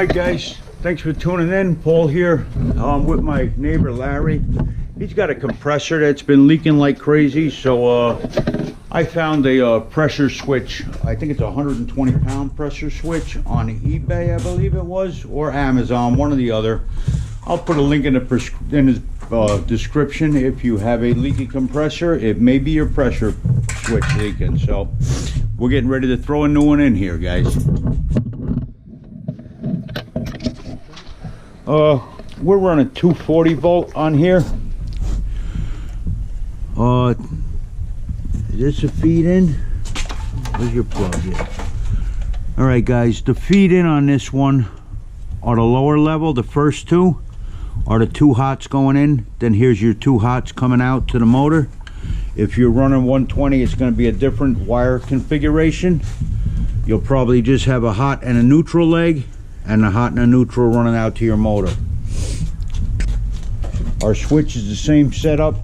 Alright guys, thanks for tuning in. Paul here. I'm with my neighbor Larry. He's got a compressor that's been leaking like crazy, so I found a pressure switch. I think it's a 120-pound pressure switch on eBay, I believe it was, or Amazon, one or the other. I'll put a link in the description. If you have a leaky compressor, it may be your pressure switch leaking. So we're getting ready to throw a new one in here, guys. We're running 240 volt on here. Is this a feed in? Where's your plug here? All right, guys, the feed in on this one are the lower level. The first two are the two hots going in. Then here's your two hots coming out to the motor. If you're running 120, it's going to be a different wire configuration. You'll probably just have a hot and a neutral leg, and a hot and a neutral running out to your motor. Our switch is the same setup.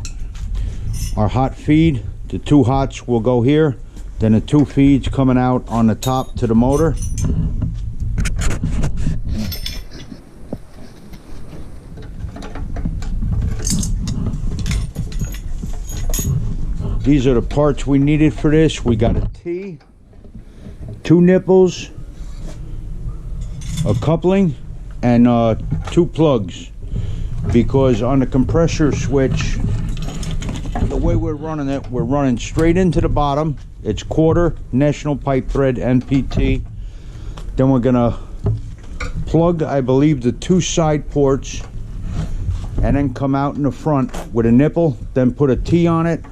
Our hot feed, the two hots will go here, then the two feeds coming out on the top to the motor. These are the parts we needed for this. We got a T, two nipples, a coupling, and two plugs, because on the compressor switch, the way we're running it, we're running straight into the bottom. It's quarter national pipe thread NPT. Then we're gonna plug, I believe, the two side ports, and then come out in the front with a nipple, then put a T on it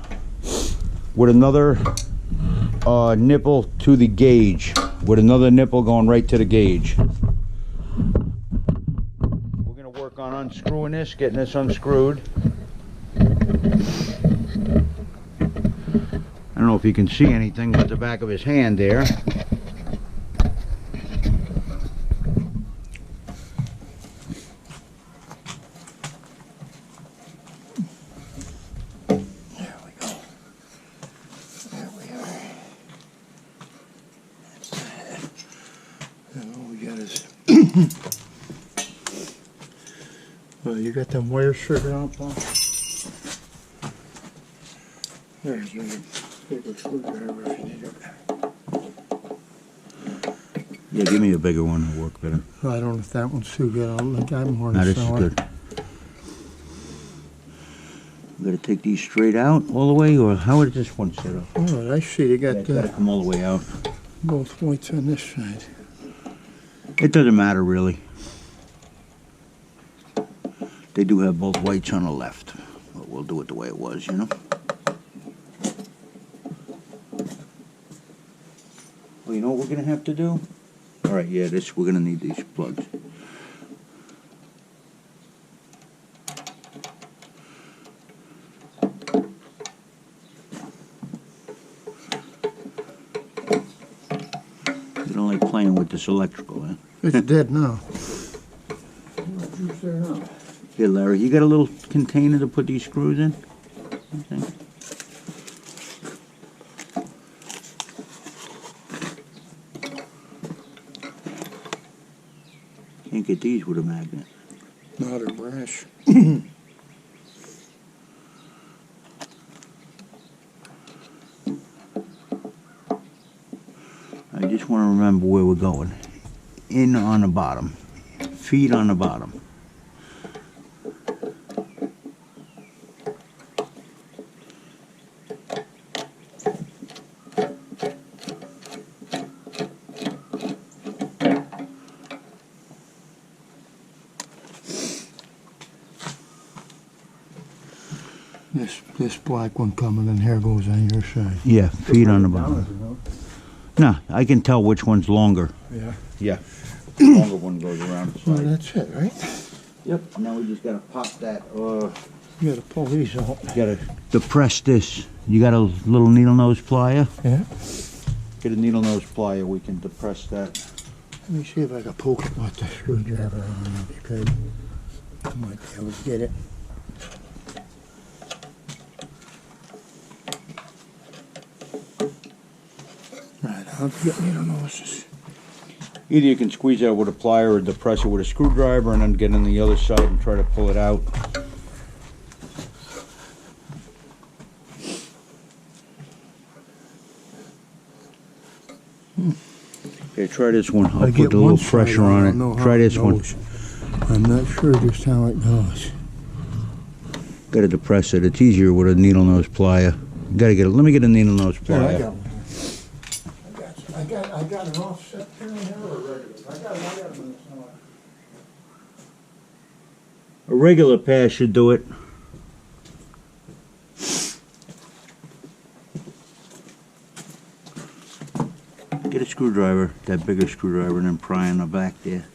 with another nipple to the gauge, with another nipple going right to the gauge. We're gonna work on unscrewing this, getting this unscrewed. I don't know if you can see anything with the back of his hand there. There we go. There we are. That's that. And all we got is... Well, you got them wires figured out, Paul? There's your bigger screwdriver if you need it. Yeah, give me a bigger one to work better. Well, I don't know if that one's too good. I'll look at more Now than this is good. We gotta take these straight out all the way, or how is this one set up? Oh, I see. They got Yeah, it's gotta come all the way out. both weights on this side. It doesn't matter really. They do have both whites on the left, but we'll do it the way it was, you know. Well, you know what we're gonna have to do? All right, yeah, we're gonna need these plugs. You don't like playing with this electrical, eh? It's dead now. What juice there now? Here, Larry, you got a little container to put these screws in? Okay. Can't get these with a magnet. Not a brash. I just want to remember where we're going. In on the bottom. Feet on the bottom. This black one coming in here goes on your side. Yeah, feet on the bottom. No, I can tell which one's longer. Yeah. Yeah, the longer one goes around the Well, side. that's it, right? Yep, now we just gotta pop that, You gotta pull these out. you gotta depress this. You got a little needle nose plier? Yeah. Get a needle nose plier, we can depress that. Let me see if I can poke it with the screwdriver on it, because I might be able to get it. Right, I'll get needle noses. Either you can squeeze out with a plier or depress it with a screwdriver and then get on the other side and try to pull it out. Okay, try this one. I'll put a little pressure on it. Try this one. I'm not sure just how it goes. Gotta depress it. It's easier with a needle nose plier. Gotta get it. Let me get a needle nose plier. Yeah, I got one. I got an offset here and here or regular. I got them somewhere. A regular pass should do it. Get a screwdriver, that bigger screwdriver, and then pry on the back there.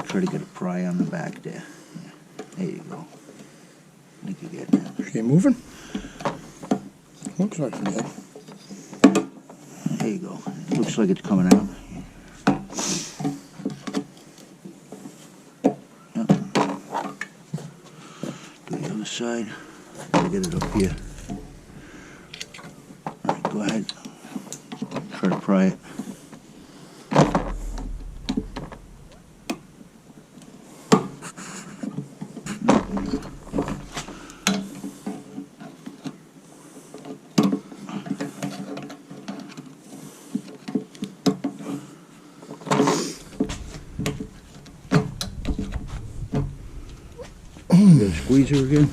Try to get a pry on the back there. There you go. I think you're getting it. Is she moving? Looks like it did. There you go. It looks like it's coming out. Yep. Do the other side. Gotta get it up here. Alright, go ahead. Try to pry it. Got a squeezer again?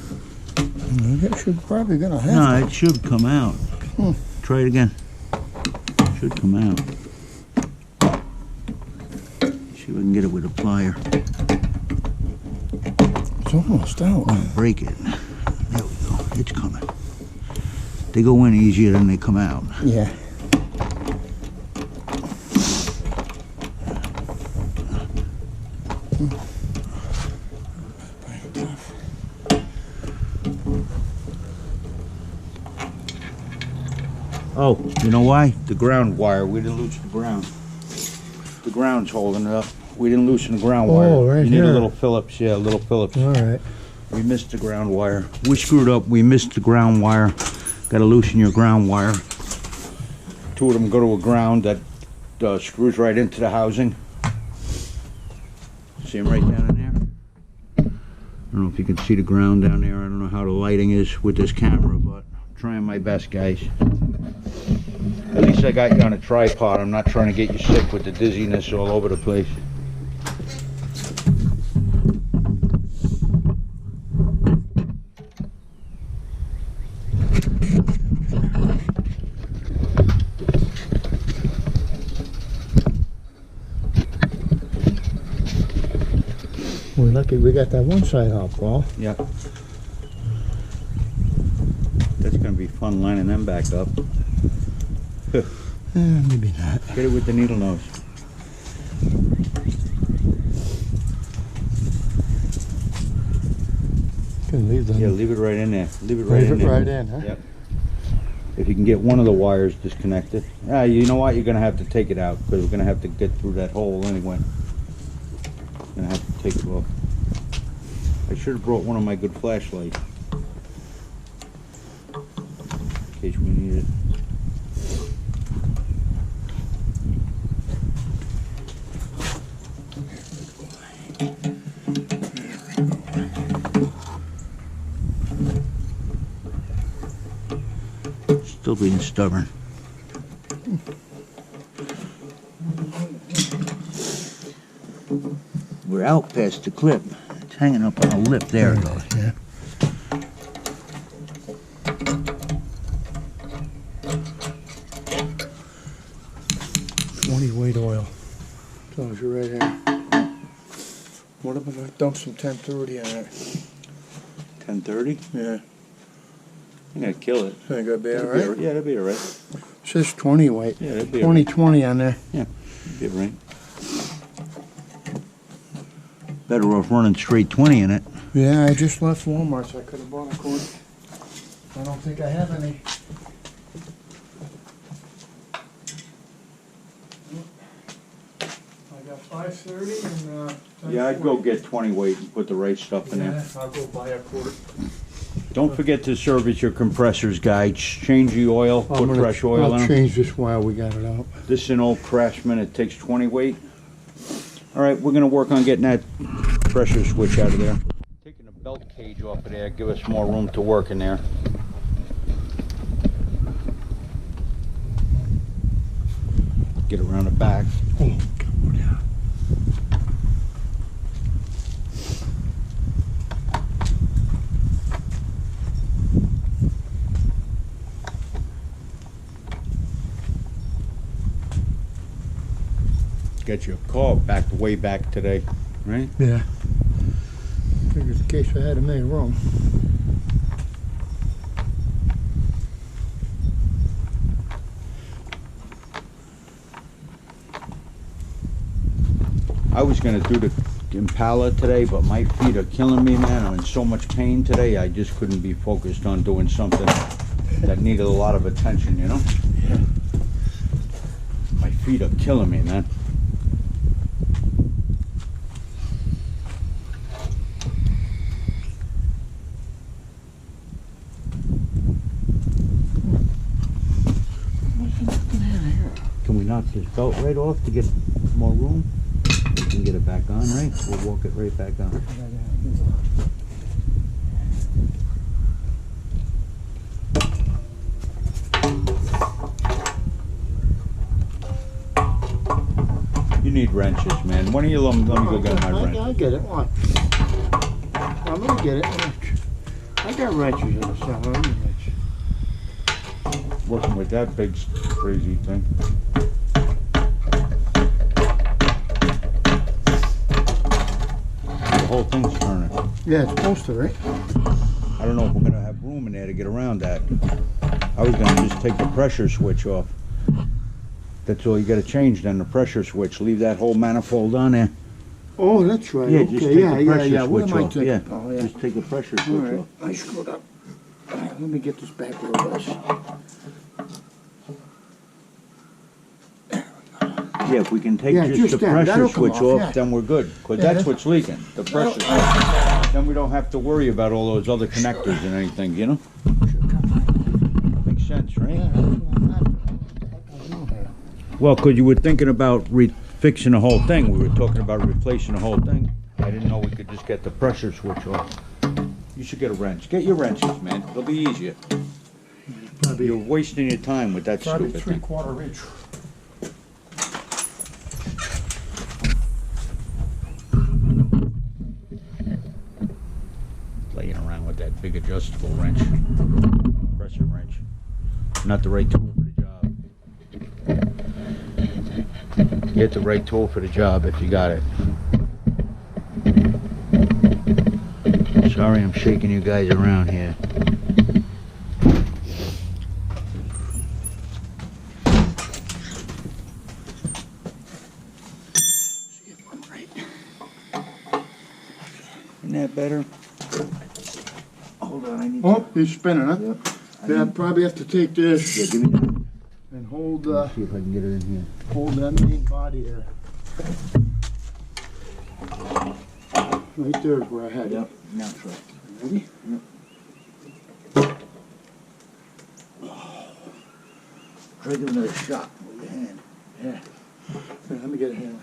That should probably gonna have. No, it should come out. Try it again. Should come out. See if we can get it with a plier. It's almost out. Break it. There we go. It's coming. They go in easier than they come out. Yeah. Oh, you know why? The ground wire. We didn't loosen the ground. The ground's holding it up. We didn't loosen the ground wire. Oh, right You need here. a little Phillips. Yeah, a little Phillips. All right. We missed the ground wire. We screwed up. We missed the ground wire. Got to loosen your ground wire. Two of them go to a ground that screws right into the housing. See them right down in there? I don't know if you can see the ground down there. I don't know how the lighting is with this camera, but I'm trying my best, guys. At least I got you on a tripod. I'm not trying to get you sick with the dizziness all over the place. We're lucky we got that one side off, Paul. Yeah. That's going to be fun lining them back up. Maybe not. Get it with the needle nose. Can leave them. Yeah, leave it right in there. Leave it right in there. right in, huh? Yep. If you can get one of the wires disconnected. You know what? You're going to have to take it out because we're going to have to get through that hole anyway. Going to have to take it off. I should have brought one of my good flashlights. In case we need it. Still being stubborn. We're out past the clip. It's hanging up on the lip. There it goes. Yeah. Weight oil. Tells you right here. What if I dump some 1030 on it? 1030? Yeah. I'm gonna kill it. Think that'd be alright? Yeah, that'd be alright. It says 20 weight. Yeah, that'd be 20 on there. Yeah, that'd be alright. Better off running straight 20 in it. Yeah, I just left Walmart, so I could have bought a quart. I don't think I have any. I got 530 and Yeah, I'd go get 20 weight and put the right stuff in there. Yeah, I'll go buy a quart. Don't forget to service your compressors, guys. Change the oil, put fresh oil in I'll them. change this while we got it out. This is an old Craftsman. It takes 20 weight. All right, we're going to work on getting that pressure switch out of there. Taking the belt cage off of there, give us more room to work in there. Get around the back. Oh, come on. Get your car back way back today, right? Yeah. Figures in case I had to make room. I was gonna do the Impala today, but my feet are killing me, man. I'm in so much pain today. I just couldn't be focused on doing something that needed a lot of attention, you know? Yeah. My feet are killing me, man. Can we knock this belt right off to get more room? We can get it back on, right? We'll walk it right back on. You need wrenches, man. One of you, let me go get my wrench. I get it. What? I'm gonna get it. I got wrenches in the cellar. I need wrenches. Working with that big crazy thing. The whole thing's turning. Yeah, it's supposed to, right? I don't know if we're gonna have room in there to get around that. I was gonna just take the pressure switch off. That's all you gotta change then, the pressure switch. Leave that whole manifold on there. Oh, that's right. Yeah, okay. just take the pressure yeah. What switch am I off. thinking? Yeah. Oh, yeah. Just take the pressure All switch right. off. I screwed up. All right, let me get this back where it was. Yeah, if we can take Yeah, just the that. pressure That'll come switch off, off, yeah. then we're good. Because Yeah, that's what's leaking, the pressure switch. Then we don't have to worry about all those other connectors and anything, you know? Makes sense, right? Yeah, that's what I'm after. Well, because you were thinking about fixing the whole thing. We were talking about replacing the whole thing. I didn't know we could just get the pressure switch off. You should get a wrench. Get your wrenches, man. It'll be easier. You're wasting your time with that Probably stupid thing. 3/4 inch. Playing around with that big adjustable wrench. Pressure wrench. Not the right tool for the job. Get the right tool for the job if you got it. Sorry I'm shaking you guys around here. See if I'm right. Isn't that better? Hold on, I need Oh, he's spinning, huh? Yep. Yeah, I probably have to take this Yeah, give me that. and hold See if I can get it in here. hold that main body there. Right there is where I had it. Yep, now try. Ready? Yep. Try giving it a shot with your hand. Yeah. Here, let me get a hammer.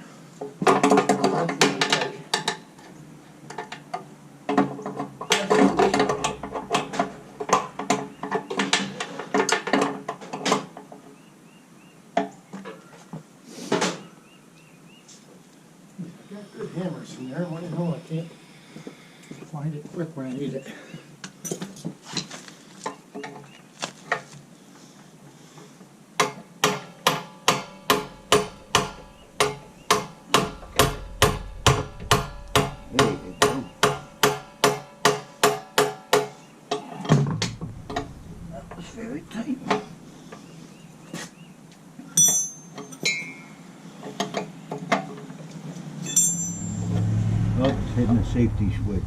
Good hammers in there. Why the hell I can't find it quick when I need it. There you go. That was very tight. Oh, it's hitting the safety switch.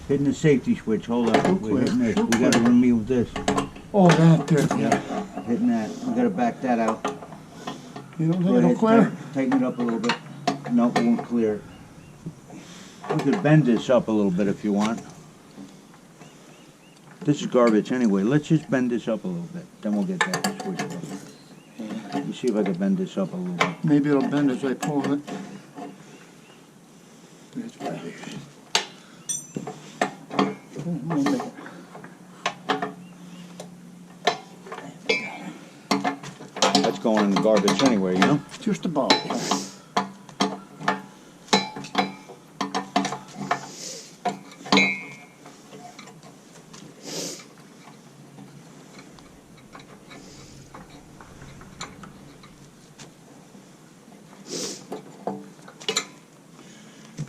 Hitting the safety switch. Hold up. Too We're quick, hitting this. too We gotta quick. remove this. Oh, that there. Yeah. Hitting that. We gotta back that out. You don't Go think it'll ahead, clear? tighten it up a little bit. No, it won't clear. We could bend this up a little bit if you want. This is garbage anyway. Let's just bend this up a little bit. Then we'll get that switch off. Let me see if I can bend this up a little bit. Maybe it'll bend as I pull it. That's right. That's going in the garbage anyway, you know? Just about.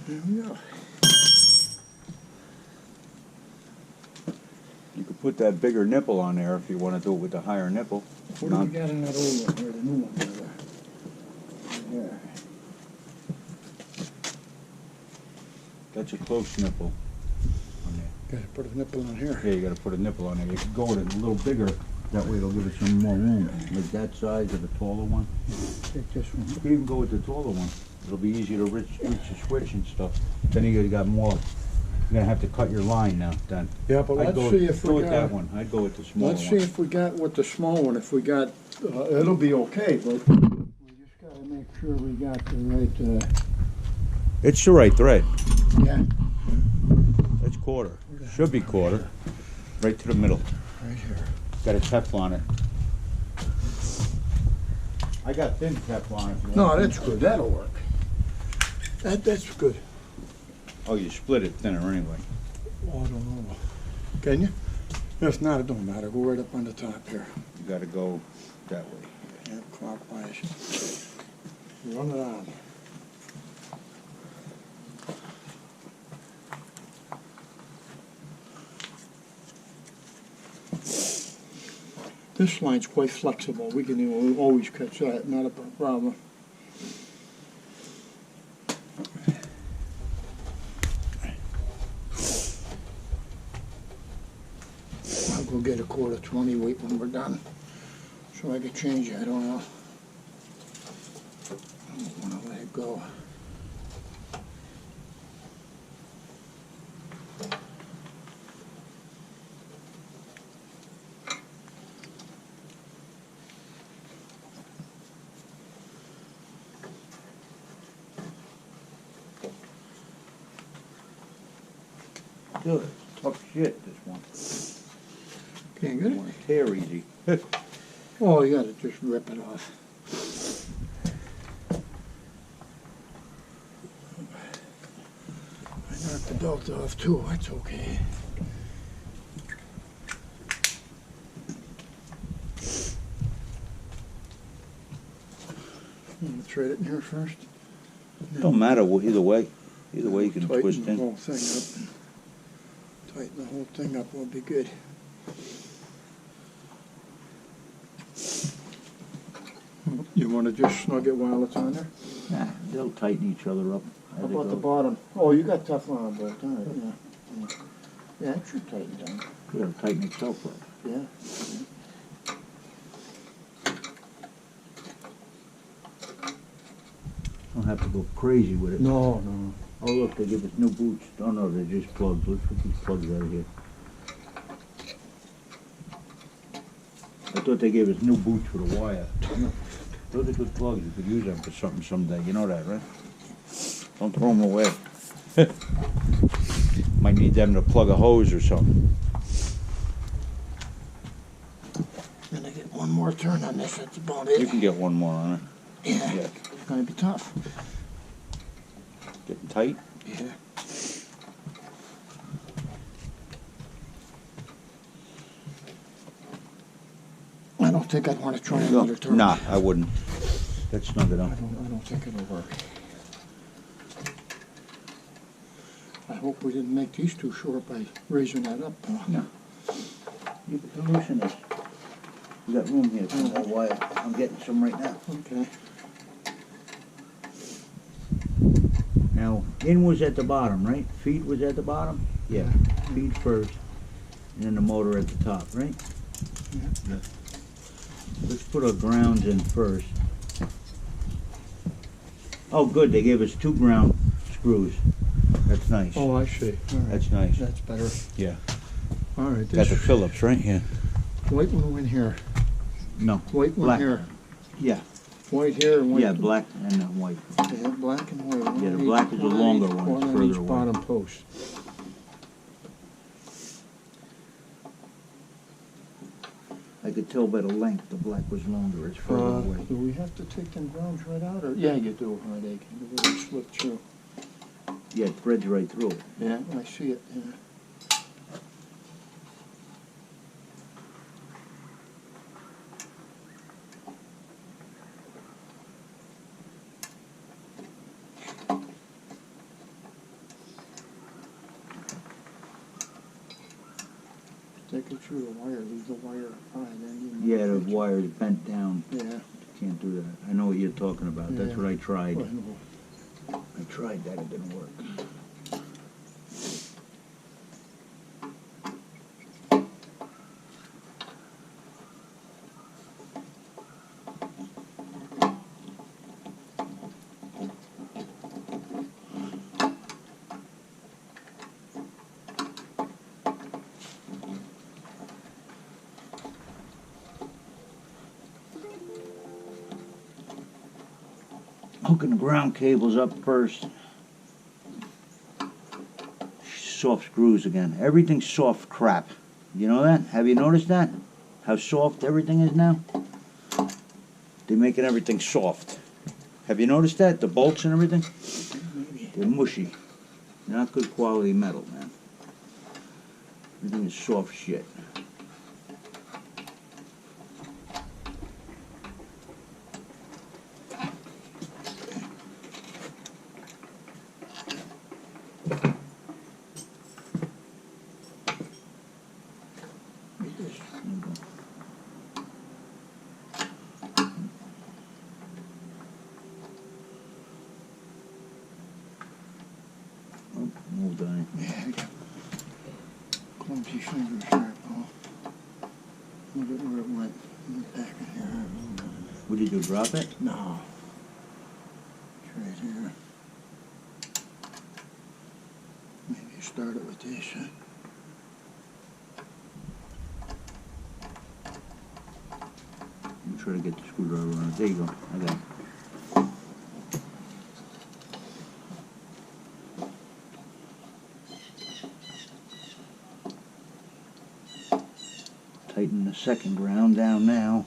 There we go. You could put that bigger nipple on there if you want to do it with the higher nipple. What do we got in that old one? Or the new one? There. That's a close nipple on there. Gotta put a nipple on here. Yeah, you got to put a nipple on there. You could go with it a little bigger. That way it'll give it some more room. Like that size or the taller one. Take this one. You could even go with the taller one. It'll be easier to reach the switch and stuff. Then you got more. You're gonna have to cut your line now. Then. Yeah, but I'd let's see if go we with that got. one. I'd go with the smaller Let's one. see if we got with the small one. If we got, it'll be okay. But we just gotta make sure we got the right. It's the right thread. Yeah. It's quarter. Should be quarter. Right to the middle. Right here. Got a Teflon it. I got thin Teflon if you want. No, that's good. That'll work. That's good. Oh, you split it thinner anyway. Oh, I don't know. Can you? If not, it don't matter. Go right up on the top here. You got to go that way. Yeah, clockwise. Run it on. This line's quite flexible. We can always catch that. Not a problem. I'll go get a quarter 20 weight when we're done, so I can change it. I don't know. I don't want to let it go. Good. Tough shit, this one. Can't get it? Want to tear easy. Oh, you gotta just rip it off. I knocked the belt off too. That's okay. I'm gonna thread it in here first. Don't matter either way. Either way you can Tighten twist the in. whole thing up. Tighten the whole thing up will be good. You want to just snug it while it's on there? Nah, they'll tighten each other up. How about the bottom? Oh, you got Teflon on both, all right, yeah. Yeah, it should tighten down. It'll tighten itself up. Yeah. Don't have to go crazy with it. No, no. Oh look, they give us new boots. Oh no, they're just plugs. Let's put these plugs out of here. I thought they gave us new boots with a wire. Those are good plugs. You could use them for something someday. You know that, right? Don't throw them away. Might need them to plug a hose or something. Then I get one more turn on this. That's about it. You can get one more on it. Yeah. Yeah. It's gonna be tough. Getting tight. Yeah. I don't think I'd want to try another turn. Nah, I wouldn't. That's snug it up. I don't think it'll work. I hope we didn't make these too short by raising that up. No. You can loosen this. We got room here for more wire. I'm getting some right now. Okay. Now, in was at the bottom, right? Feet was at the bottom? Yeah. Feet first, and then the motor at the top, right? Yeah. Let's put our grounds in first. Oh, good. They gave us 2 ground screws. That's nice. Oh, I see. All right. That's nice. That's better. Yeah. All All right, Got this the Phillips, right? Yeah. white one went here. No. White one Black. here. Yeah. White here and white. Yeah, black and white. Yeah, black and white. One Yeah, the on black each- is the on longer each- one, it's on further each away. bottom post. I could tell by the length the black was longer. It's further away. Do we have to take them grounds right out, or? Yeah, you do, they can really slip through. Yeah, it threads right through it. Yeah, I see it, yeah. Take it through the wire, leave the wire high, then you. Yeah, the wire is bent down. Yeah. You can't do that. I know what you're talking about. That's Yeah. what I tried. I know. I tried that. It didn't work. Hooking the ground cables up first. Soft screws again. Everything's soft crap. You know that? Have you noticed that? How soft everything is now? They're making everything soft. Have you noticed that? The bolts and everything? They're mushy. They're not good quality metal, man. Everything is soft shit. Moved on it. Yeah, I got clumsy fingers there, Paul. Look at where it went in the back of here. What did you do, drop it? No. It's right here. Maybe start it with this, huh? I'm trying to get the screwdriver on it. There you go. I got it. Tighten the second ground down now.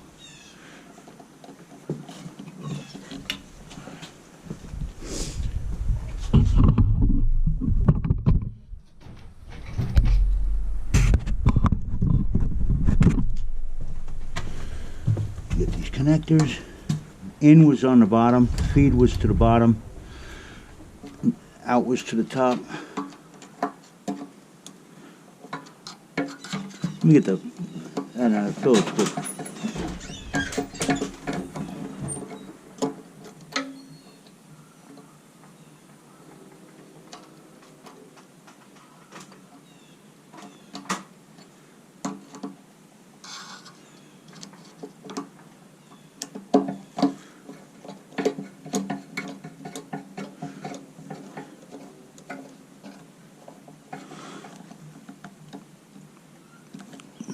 Get these connectors. In was on the bottom, feed was to the bottom, out was to the top. Let me get the Phillips clip.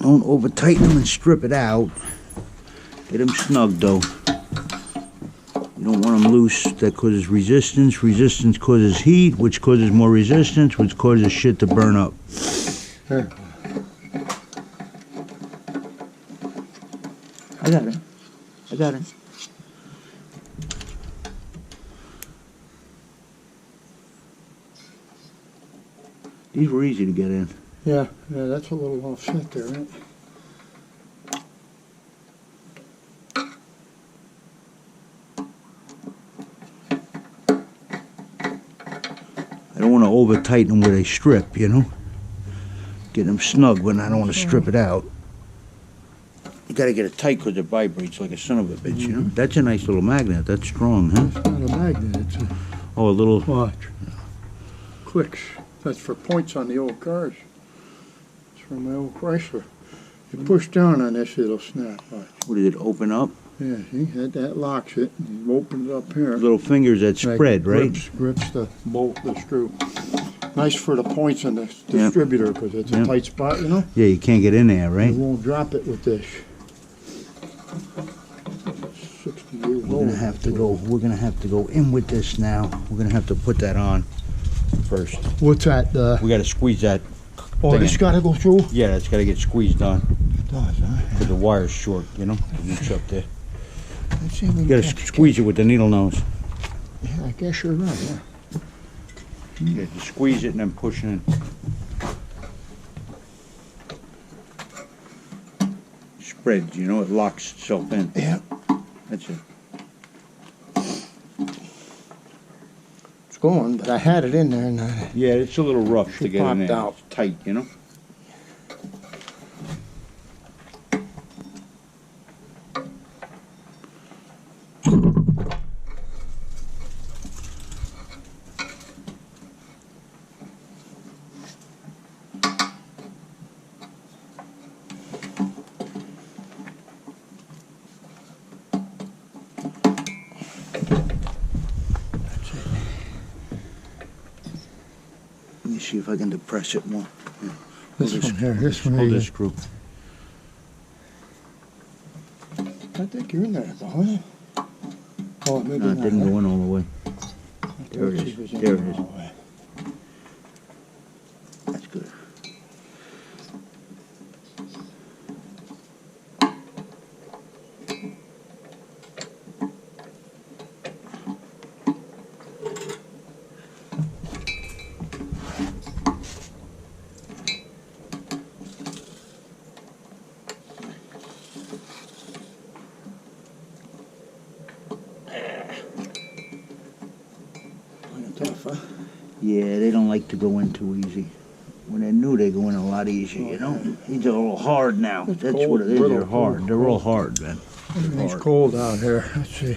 Don't over tighten them and strip it out. Get them snug though. You don't want them loose. That causes resistance. Resistance causes heat, which causes more resistance, which causes shit to burn up. Here. I got it. I got it. These were easy to get in. Yeah, that's a little offset there, right? I don't want to over tighten them where they strip, you know? Get them snug when I don't want to strip it out. You got to get it tight because it vibrates like a son of a bitch, you know? That's a nice little magnet. That's strong, huh? It's not a magnet, it's a Oh, a little... watch. Clicks. That's for points on the old cars. It's from my old Chrysler. You push down on this, it'll snap. Watch. What did it open up? Yeah, see, that locks it. You open it up here. Little fingers that Like spread, right? Grips the bolt, the screw. Nice for the points in the Yeah. distributor because it's a Yeah. tight spot, you know. Yeah, you can't get in there, right? You won't drop it with this. 60 years We're old. gonna have to go. We're gonna have to go in with this now. We're gonna have to put that on first. What's that? We gotta squeeze that. Oh, thing this in. got to go through? Yeah, that's gotta get squeezed on. It does, huh? Cause the wire's short, you know. It's up there. Let's see if we You can gotta squeeze it with the needle nose. Yeah, I guess you're right, yeah. Yeah, you squeeze it and then push it in. Spreads, you know, it locks itself in. Yeah. That's it. It's going, but I had it in there and Yeah, it's a little rough She to get in popped there. out. It's tight, you know. Let me see if I can depress it more. this one here, this one Hold here. this screw. I think you're in there, boy. Oh, maybe No, it not. didn't go in all the way. I thought There it she is. was in There it there is. all the way. That's good. Kinda tough, huh? Yeah, they don't like to go in too easy. When they're new, they go in a lot easier, you know? These are all hard now. It's That's cold, what it is. brittle, They're hard. cold, They're all cold. hard, man. Everything's Hard. cold out here. Let's see.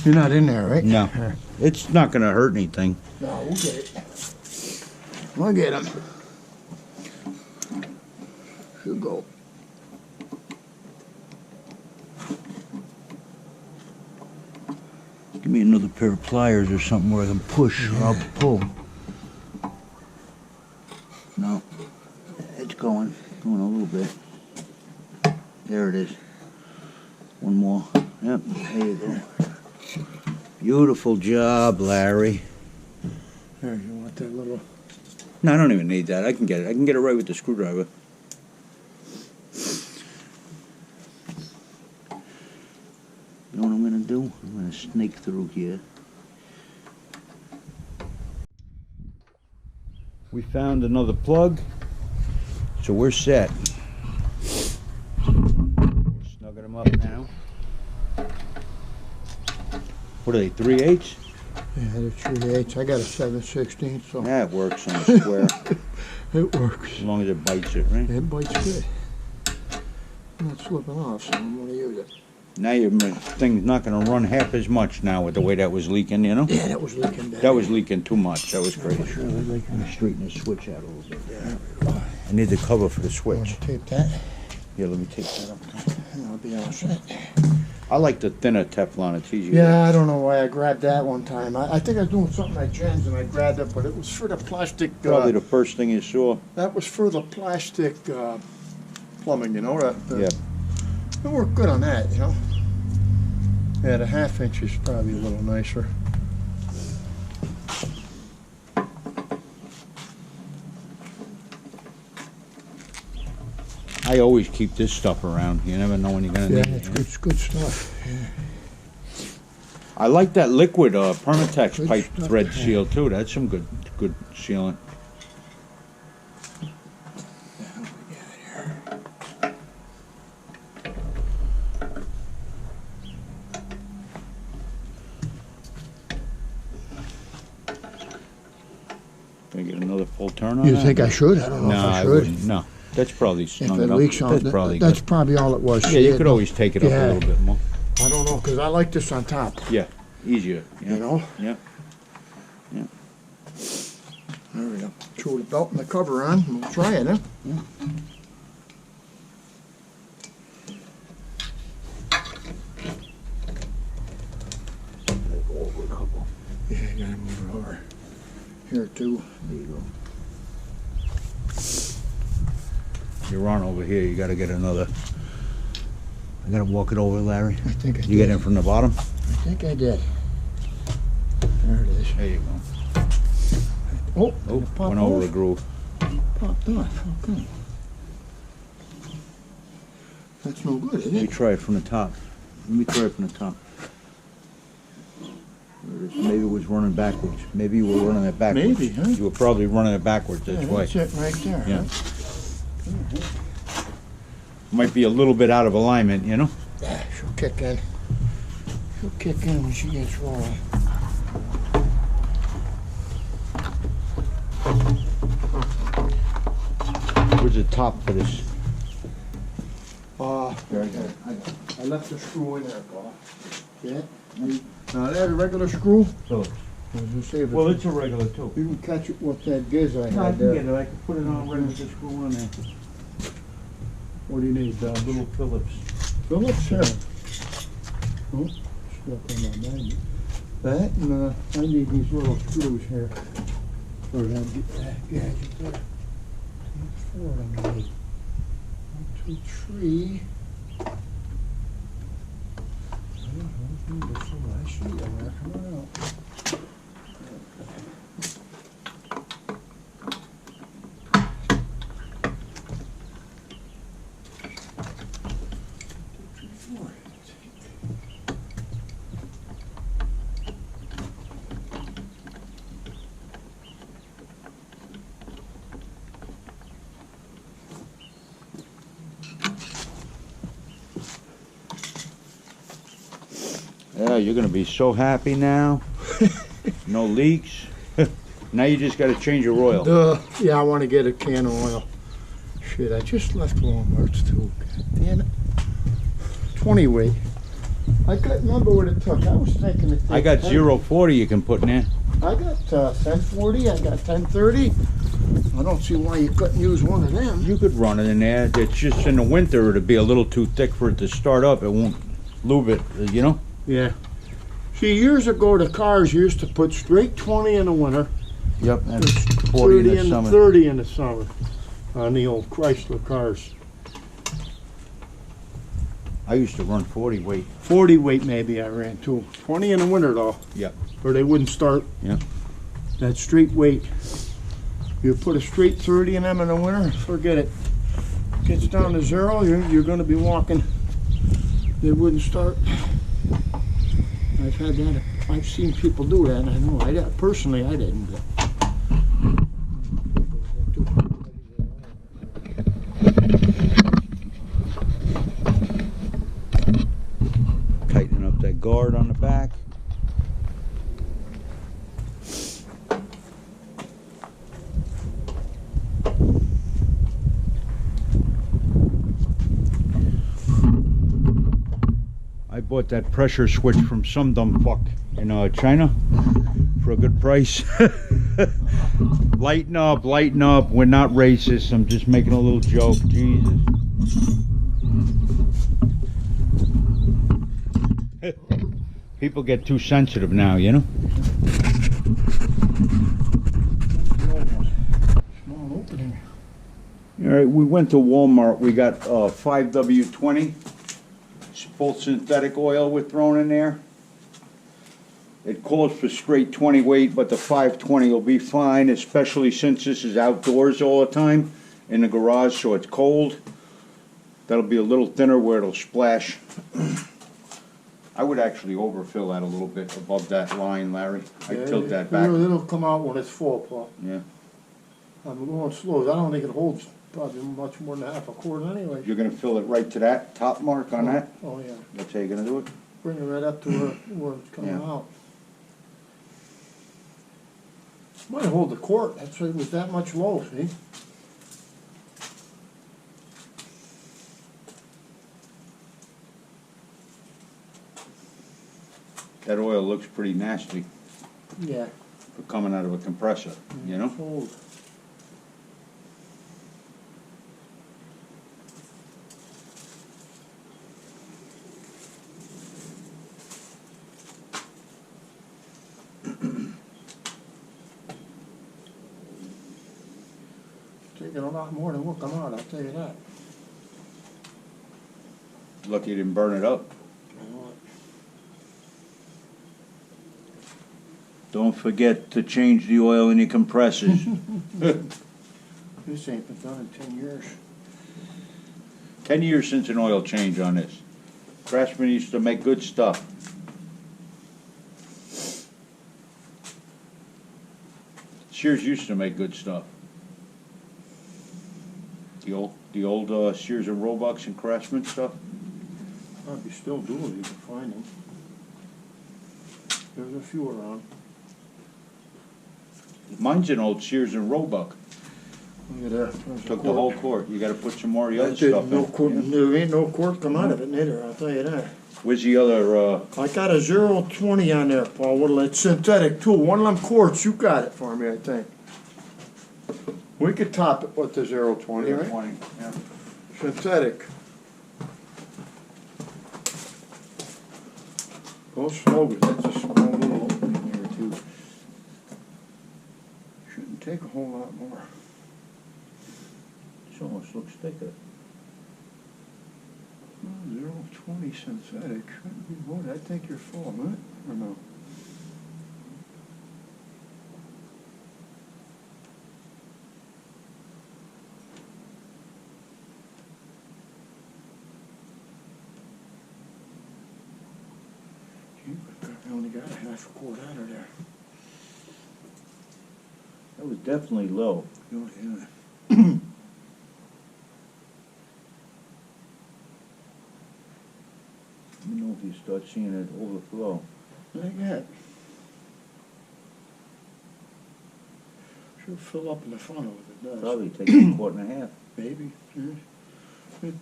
You're not in there, right? No. Here. It's not going to hurt anything. No, we'll get it. We'll get him. Should go. Give me another pair of pliers or something where I can push or I'll pull. No. It's going. Going a little bit. There it is. One more. Yep, there you go. Beautiful job, Larry. There, you want that little... No, I don't even need that. I can get it. I can get it right with the screwdriver. You know what I'm going to do? I'm going to snake through here. We found another plug, so we're set. Snugging them up now. What are they, 3/8? Yeah, they're 3/8. I got a 7/16, so That works on a square, it works. as long as it bites it, right? It bites good. I'm not slipping off, so I'm gonna use it. Now your thing's not going to run half as much now with the way that was leaking, you know? Yeah, that was leaking bad. That was leaking too much. That was crazy. Sure, I'd like I'm going to straighten the switch out a little bit there. to I need the cover for the switch. tape that, Yeah, let me take that up. and I'll be all set. I like the thinner Teflon. It's easier. Yeah, I don't know why I grabbed that one time. I think I was doing something at Jen's and I grabbed it, but it was for the plastic. Probably the first thing you saw. That was for the plastic plumbing, you know. Yeah. It worked good on that, you know. Yeah, the 1/2 inch is probably a little nicer. I always keep this stuff around. You never know when you're going to Yeah, need it's it. good, it's good stuff. Yeah. I like that liquid Permatex Good pipe stuff, thread yeah. seal too. That's some good sealant. Can I get another full turn on You that? think I should? I don't know No, if I I should. wouldn't. No, that's probably If snug it it up. leaks on, That's probably that's good. probably all it was. Yeah, you See, could always take it up Yeah. a little bit more. I don't know, because I like this on top, Yeah, easier. Yeah. you know? Yeah. There we go. Throw the belt and the cover on, and we'll try it, huh? Over a couple. Yeah, you gotta move it over. Here too. There you go. You're on over here. You got to get another. I got to walk it over, Larry. I think I did. You get in from the bottom? I think I did. There it is. There you go. Oh, Oh, it popped went over off. the groove. Popped off. Okay. That's no good, is Let me it? try it from the top. Let me try it from the top. Maybe it was running backwards. Maybe you were running it backwards. Maybe, huh? You were probably running it backwards. That's why. That's it right there. Yeah. Huh? Might be a little bit out of alignment, you know? Yeah, she'll kick in. She'll kick in when she gets rolling. Where's the top for this? I left the screw in there, Paul. Yeah? Now that's a regular screw? So, Well, it's a regular too. you didn't catch it with that giz I No, I had can there. get it. I can put it on right with the screw on there. What do you need, Little Phillips. Phillips? Yeah. Oh, stuck on my magnet. That, and I need these little screws here. For that gadget there. 4 of them I need. 1, 2, 3. I see them there. Come on out. Yeah, you're gonna be so happy now. No leaks. Now you just gotta change your oil. Yeah, I want to get a can of oil. Shit, I just left Walmart's too. God damn it. 20 weight. I couldn't remember what it took. I was thinking it. I got 0.40 you can put in there. I got 1040. I got 1030. I don't see why you couldn't use one of them. You could run it in there. It's just in the winter it'll be a little too thick for it to start up. It won't lube it, you know? Yeah. See, years ago the cars used to put straight 20 in the winter. Yep, and 40 40 in the summer. 30 in the summer on the old Chrysler cars. I used to run 40 weight. 40 weight maybe I ran too. 20 in the winter though. Yep. Or they wouldn't start. Yeah. That straight weight. You put a straight 30 in them in the winter, forget it. Gets down to 0, you're going to be walking. They wouldn't start. I've had that. I've seen people do that. I know. Personally, I didn't. But. Tightening up that guard on the back. I bought that pressure switch from some dumb fuck in China for a good price. Lighten up, lighten up. We're not racist. I'm just making a little joke. Jesus. People get too sensitive now, you know? Small opening. All right, we went to Walmart. We got 5W20. Full synthetic oil we're throwing in there. It calls for straight 20 weight, but the 520 will be fine, especially since this is outdoors all the time in the garage, so it's cold. That'll be a little thinner where it'll splash. I would actually overfill that a little bit above that line, Larry. I'd tilt that back. It'll come out when it's full, Paul. Yeah. I'm going slow. I don't think it holds probably much more than half a quart anyway. You're gonna fill it right to that top mark on that? Oh, yeah. That's how you're gonna do it? Bring it right up to where it's coming Yeah. out. Might hold the quart. That's why it was that much low, see? That oil looks pretty nasty Yeah. for coming out of a compressor, you know? It's old. taking a lot more than will come out, I'll tell you that. Lucky you didn't burn it up. You know what? Don't forget to change the oil in your compressors. This ain't been done in 10 years. 10 years since an oil change on this. Craftsman used to make good stuff. Sears used to make good stuff. The old Sears and Roebucks and Craftsman stuff. Probably still do if you can find them. There's a few around. Mine's an old Sears and Roebuck. Look at that. There's a Took the quart. whole quart. You got to put some more of the other That didn't- stuff no in. quart, Yeah. there ain't no quart come out of it neither, I'll tell you that. Where's the other? I got a 020 on there, Paul. What'll that synthetic too? One of them quarts, you got it for me, I think. We could top it with the 020, right? 20. Yeah. Synthetic. Go slow, 'cause that's a small little opening there too. Shouldn't take a whole lot more. This almost looks thicker. 020 synthetic. Shouldn't be more. I think you're full, huh? Or no? Gee, I only got a half a quart out of there. That was definitely low. Oh, yeah. You know if you start seeing it overflow. Like that. Should fill up in the funnel if it does. Probably take a quart and a half. Maybe. Yeah. The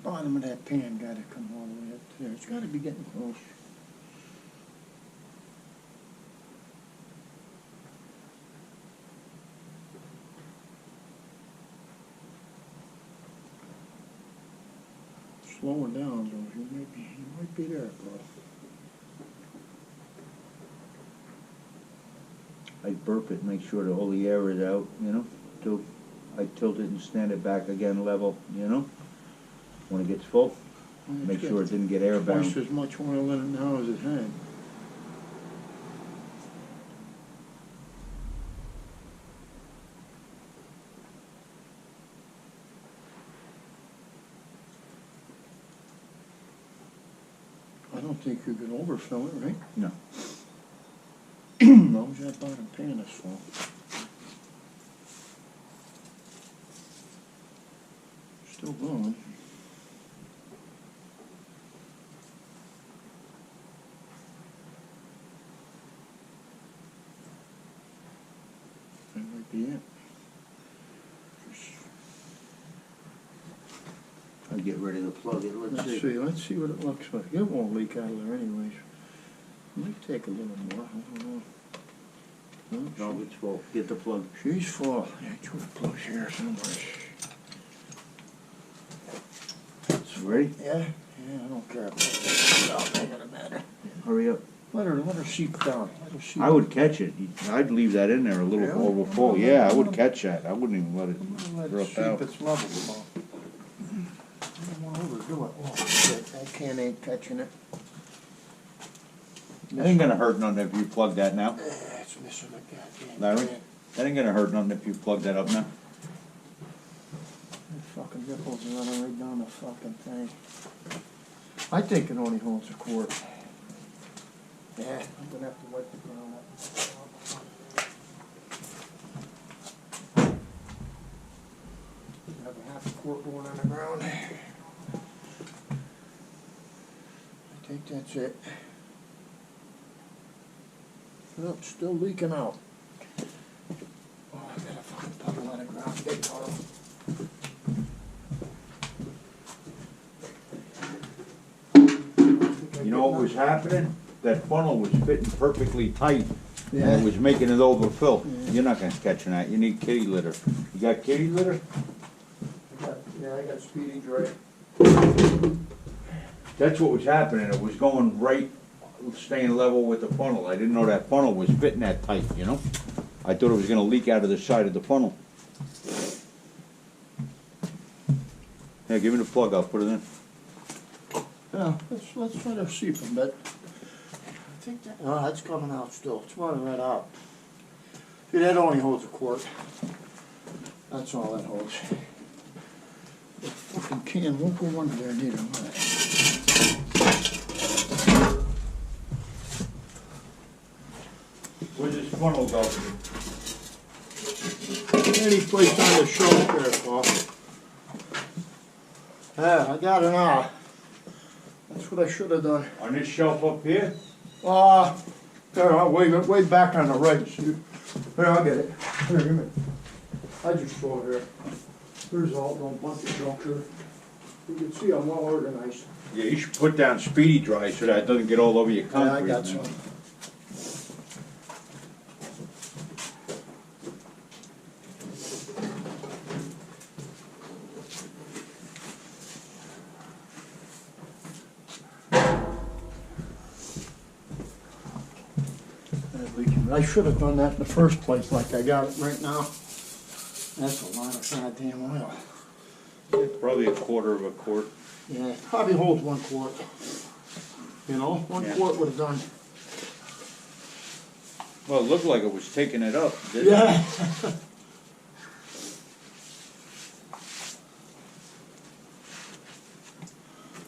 bottom of that pan gotta come all the way up to there. It's gotta be getting close. Slowing down, though. You might be there, bro. I burp it, make sure that all the air is out, you know. I tilt it and stand it back again level, you know. When it gets full, make sure it didn't get air Twice bound. as much oil in it now as it had. I don't think you can overfill it, right? No. As long as that bottom pan is full. Still going. That might be it. I get ready to plug it. Let's see what it looks like. It won't leak out of there anyways. It might take a little more, I don't know. No, it's full. Get the plug. She's full. Yeah, two plugs here somewhere. It's ready? Yeah? Yeah, I don't care about that. No, ain't gonna matter. Hurry up. Let her seep down. Let her seep. I would catch it. I'd leave that in there a little Really? overfull. Yeah, I would catch that. I wouldn't even let I'm gonna it let it drip out. seep its level, Paul. I don't wanna overdo it. Oh, shit, that can ain't catching it. That ain't gonna hurt nothing if you plug that now. It's missing a goddamn Larry? can. That ain't gonna hurt nothing if you plug that up now. The fucking nipples are running right down the fucking thing. I think it only holds a quart. Yeah, I'm gonna have to wipe the ground up. Have a half a quart going on the ground. I think that's it. Nope, still leaking out. Oh, I got a fucking puddle on the ground, big puddle. You know what was happening? That funnel was fitting perfectly tight. And it was making it overfill. Yeah. You're not gonna catch that. You need kitty litter. You got kitty litter? I got Speedy Dry. That's what was happening. It was going right, staying level with the funnel. I didn't know that funnel was fitting that tight, you know? I thought it was gonna leak out of the side of the funnel. Yeah, give me the plug, I'll put it in. Yeah, let's try to see a bit. I think that, oh, that's coming out still. It's running right out. See, that only holds a quart. That's all that holds. The fucking can won't go under there neither. Where's this funnel go? Any place on the shelf there, Paul. Yeah, I got it now. That's what I should have done. On this shelf up here? There, way back on the right. Here, I'll get it. Here, give me. I just throw it here. There's all a bunch of junk here. You can see I'm well organized. Yeah, you should put down Speedy Dry so that it doesn't get all over your Yeah, concrete. I got some. I should have done that in the first place like I got it right now. That's a lot of goddamn oil. Probably a quarter of a quart. Yeah, probably holds 1 quart. You know, one quart would have done. Well, it looked like it was taking it up, didn't it? Yeah.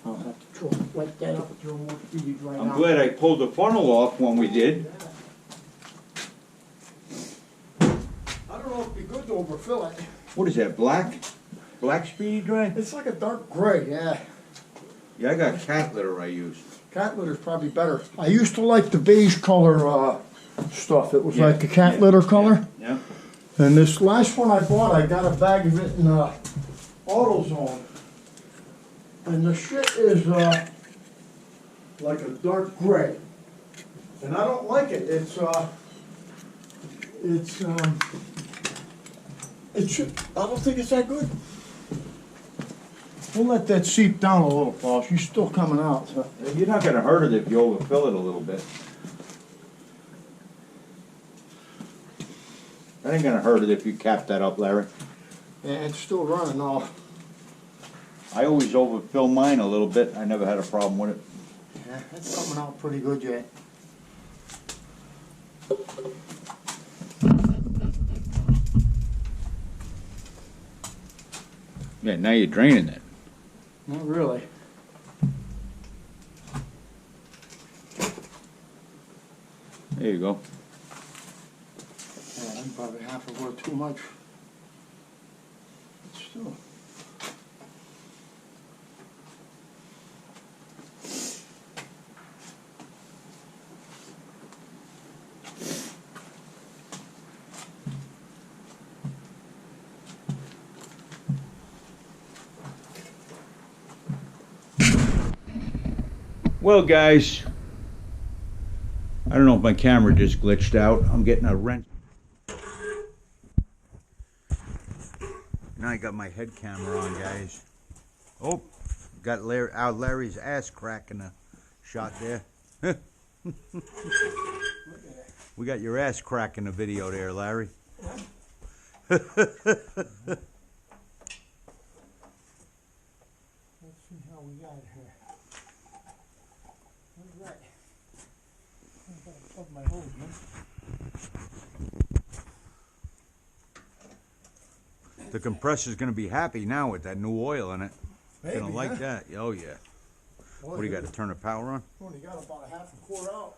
I'll have to throw like that up and throw more Speedy Dry I'm out. glad I pulled the funnel off when we did. I don't know if it'd be good to overfill it. What is that, black? Black Speedy Dry? It's like a dark gray, yeah. Yeah, I got cat litter I use. Cat litter's probably better. I used to like the beige color stuff. It was Yeah, like a cat yeah, litter color. Yeah. And this last one I bought, I got a bag of it in AutoZone. And the shit is like a dark gray. And I don't like it. I don't think it's that good. We'll let that seep down a little, Paul. She's still coming out. So. You're not going to hurt it if you overfill it a little bit. That ain't going to hurt it if you cap that up, Larry. Yeah, it's still running all. I always overfill mine a little bit. I never had a problem with it. Yeah, it's coming out pretty good yet. Yeah, now you're draining it. Not really. There you go. Yeah, I'm probably half a word too much. But still. Well, guys, I don't know if my camera just glitched out. I'm getting a wrench. Now I got my head camera on, guys. Oh, got Larry's ass crack in the shot there. We got your ass crack in the video there, Larry. Let's see how we got here. All right. I'm gonna plug my hose in. The compressor's going to be happy now with that new oil in it. Maybe, Gonna like huh? that. Oh yeah. Boy, What do you got to turn the power on? Only got about a half a quart out.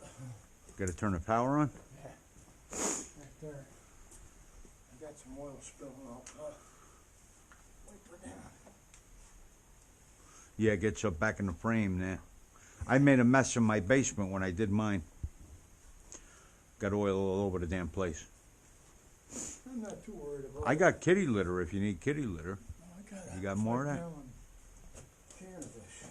Got to turn the power on? Yeah. Right there. I got some oil spilling out. Wipe her down. Yeah, it gets up back in the frame there. I made a mess in my basement when I did mine. Got oil all over the damn place. I'm not too worried about I got kitty litter if you need kitty litter. it. You got more of that? Can of this.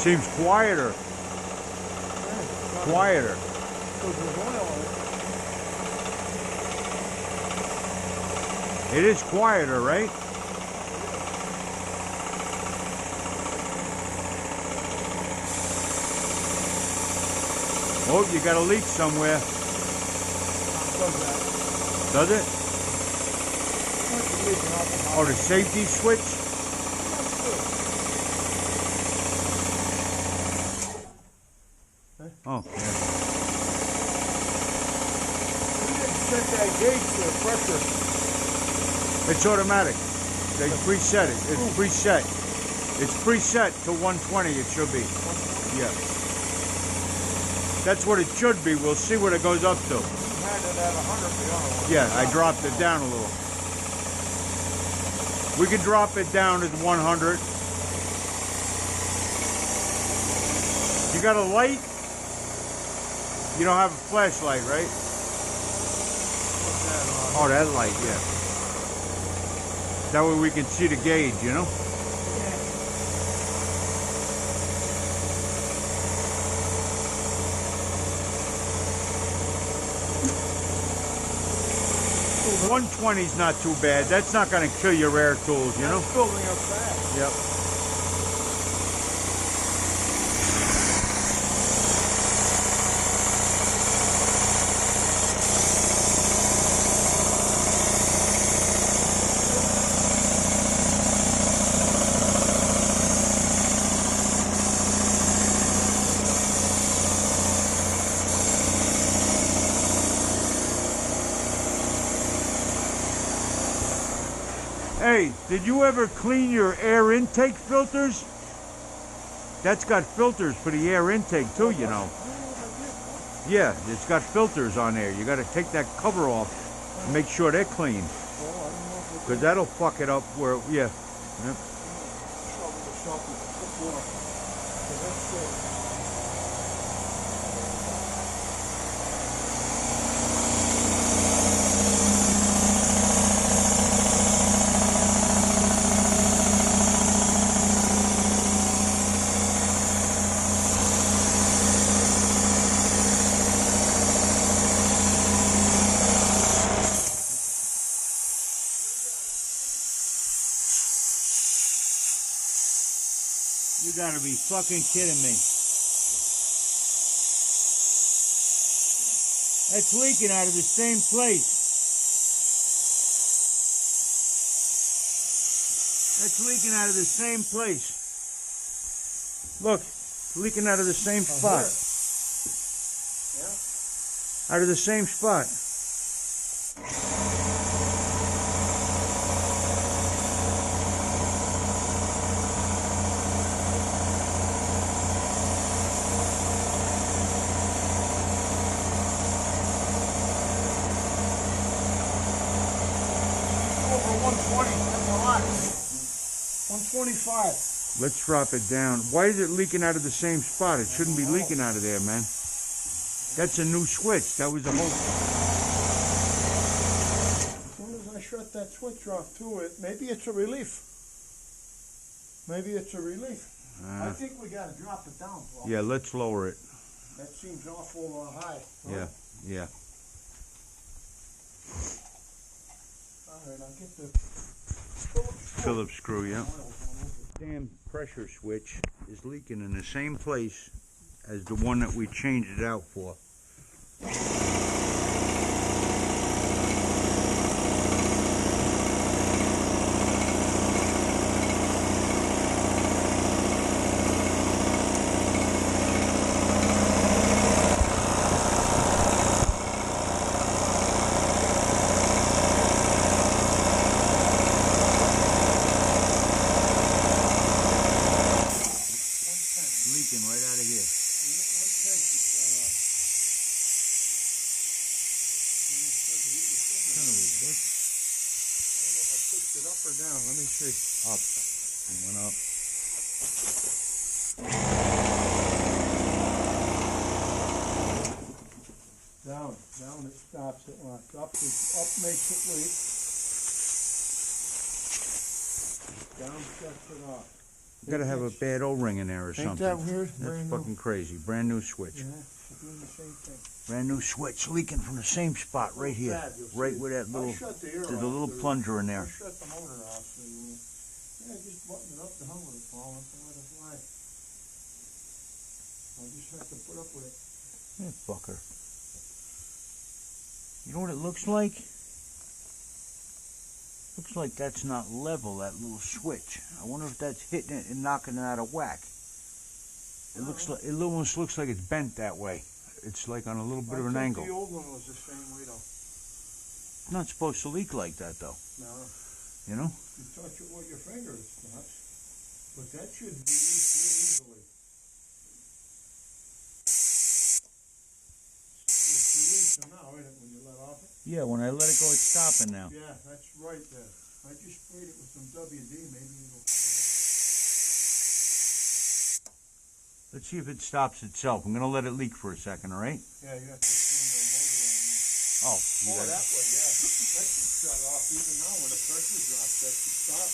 Seems quieter. Quieter. Because there's oil on it. It is quieter, right? Oh, you got a leak somewhere. Does it? Oh, the safety switch? Oh, yeah. We didn't set that gauge for the pressure. It's automatic. They preset it. It's preset. It's preset to 120 it should be. Yeah. That's what it should be. We'll see what it goes up to. You had it at 100 the other one. Yeah, I dropped it down a little. We can drop it down to 100. You got a light? You don't have a flashlight, right? Oh, that light, yeah. That way we can see the gauge, you know? 120's not too bad. That's not going to kill your air tools, you know? It's building up fast. Yep. Hey, did you ever clean your air intake filters? That's got filters for the air intake too, you know. Yeah, it's got filters on there. You got to take that cover off and make sure they're clean. Because that'll fuck it up where, yeah. Yep. You gotta be fucking kidding me. That's leaking out of the same place. That's leaking out of the same place. Look, leaking out of the same spot. Yeah. Out of the same spot. Over 120, that's a lot. 125. Let's drop it down. Why is it leaking out of the same spot? It shouldn't be leaking out of there, man. That's a new switch. That was the whole... As soon as I shut that switch off to it, maybe it's a relief. Maybe it's a relief. I think we got to drop it down, Paul. Yeah, let's lower it. That seems awful high. Yeah, yeah. All right, I'll get the Phillips screw, yeah. Damn pressure switch is leaking in the same place as the one that we changed it out for. Leaking right out of here. Son of a bitch. I don't know if I pushed it up or down. Let me see. Up. It went up. Down. Down it stops it. Up makes it leak. Down shuts it off. You gotta have a bad O-ring in there or Ain't something. that weird? That's Brand fucking crazy. Brand new switch. Yeah, she's doing the same thing. Brand new switch leaking from the same spot right here. Bad, you'll Right see. where that little, I shut the air there's a off. little plunger in I there. shut the motor off. So just button it up the hell with it, Paul. And let it fly. I just have to put up with it. Yeah, fucker. You know what it looks like? Looks like that's not level, that little switch. I wonder if that's hitting it and knocking it out of whack. It looks like, it almost looks like it's bent that way. It's like on a little bit of an angle. The old one was the same way though. It's not supposed to leak like that though. No. You know? You touch it with your finger, it's not. But that should be leaked real easily. It's releasing now, isn't it, when you let off it? Yeah, when I let it go, it's stopping now. Yeah, that's right there. I just sprayed it with some WD, maybe it'll... Let's see if it stops itself. I'm gonna let it leak for a second, all right? Yeah, you have to turn the motor on. Oh, you got That way, yeah. That should shut off even now when the pressure drops. That should stop.